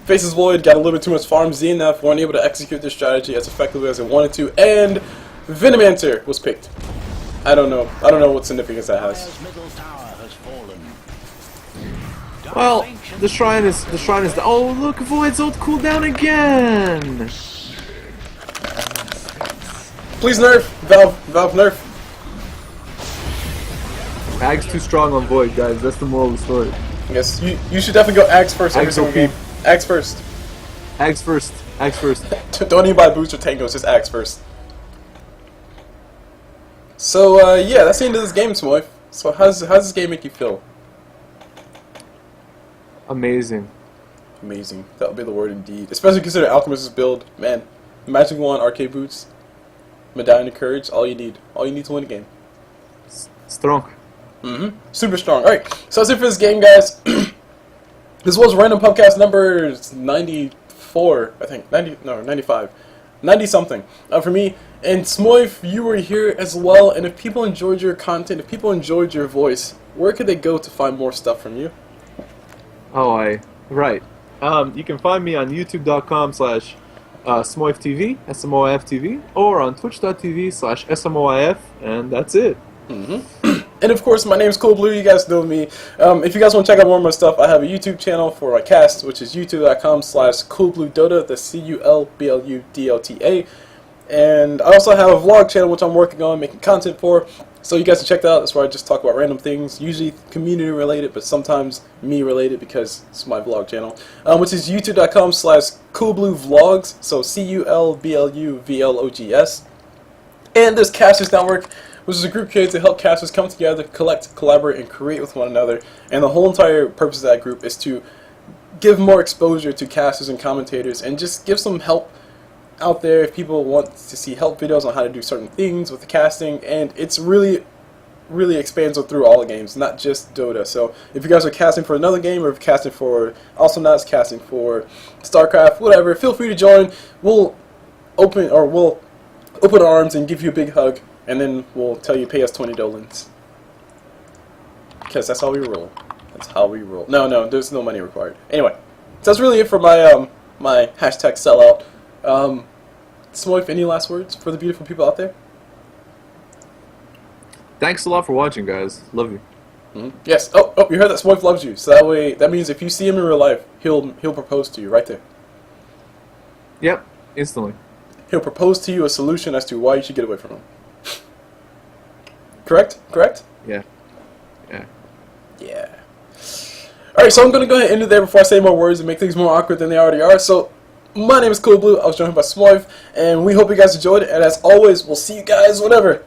Faceless Void got a little bit too much farm. ZNF weren't able to execute this strategy as effectively as they wanted to, and Venomancer was picked. I don't know what significance that has. Well, the shrine is the oh look, Void's ult cooldown again. Please nerf, Valve nerf. Ag's too strong on Void, guys. That's the moral of the story. Yes, you should definitely go Axe first every Axe single OP. game. Axe first. Ags first. Ags first. Don't even buy boots or tangos, just Axe first. So yeah, that's the end of this game, Smoyf. So how's this game make you feel? Amazing. Amazing. That would be the word indeed. Especially consider Alchemist's build. Man, Magic Wand, Arcade Boots, Medallion of Courage, all you need. All you need to win a game. Strong. Super strong. Alright, so that's it for this game, guys. This was Random Pubcast number 94, I think. 95. 90-something for me. And Smoyf, you were here as well. And if people enjoyed your content, if people enjoyed your voice, where could they go to find more stuff from you? Oh, right. You can find me on youtube.com/SmoyfTV, SMOIFTV, or on twitch.tv/SMOIF, and that's it. And of course, my name's CulBlu. You guys know me. If you guys want to check out more of my stuff, I have a YouTube channel for my cast, which is youtube.com/CulBluDota. That's CulBluDota. And I also have a vlog channel, which I'm working on making content for. So you guys can check that out. That's where I just talk about random things, usually community related, but sometimes me related because it's my vlog channel, which is youtube.com/CulBluVlogs. So CulBluVlogs. And there's Casters Network, which is a group created to help casters come together, collect, collaborate, and create with one another. And the whole entire purpose of that group is to give more exposure to casters and commentators and just give some help out there if people want to see help videos on how to do certain things with the casting. And it's really expands through all the games, not just Dota. So if you guys are casting for another game, or if you're casting for Alchemist, casting for StarCraft, whatever, feel free to join. We'll open arms and give you a big hug. And then we'll tell you pay us 20 dolans. Because that's how we roll. That's how we roll. No, there's no money required. Anyway, so that's really it for my my hashtag sellout. Smoyf, any last words for the beautiful people out there? Thanks a lot for watching, guys. Love you. Yes. Oh, you heard that Smoyf loves you. So that means if you see him in real life, he'll propose to you right there. Yep, instantly. He'll propose to you a solution as to why you should get away from him. Correct? Yeah. Yeah. Alright, so I'm going to go ahead and end it there before I say more words and make things more awkward than they already are. So, My name is CulBlu. I was joined by Smoyf, and we hope you guys enjoyed it. And as always, we'll see you guys whenever.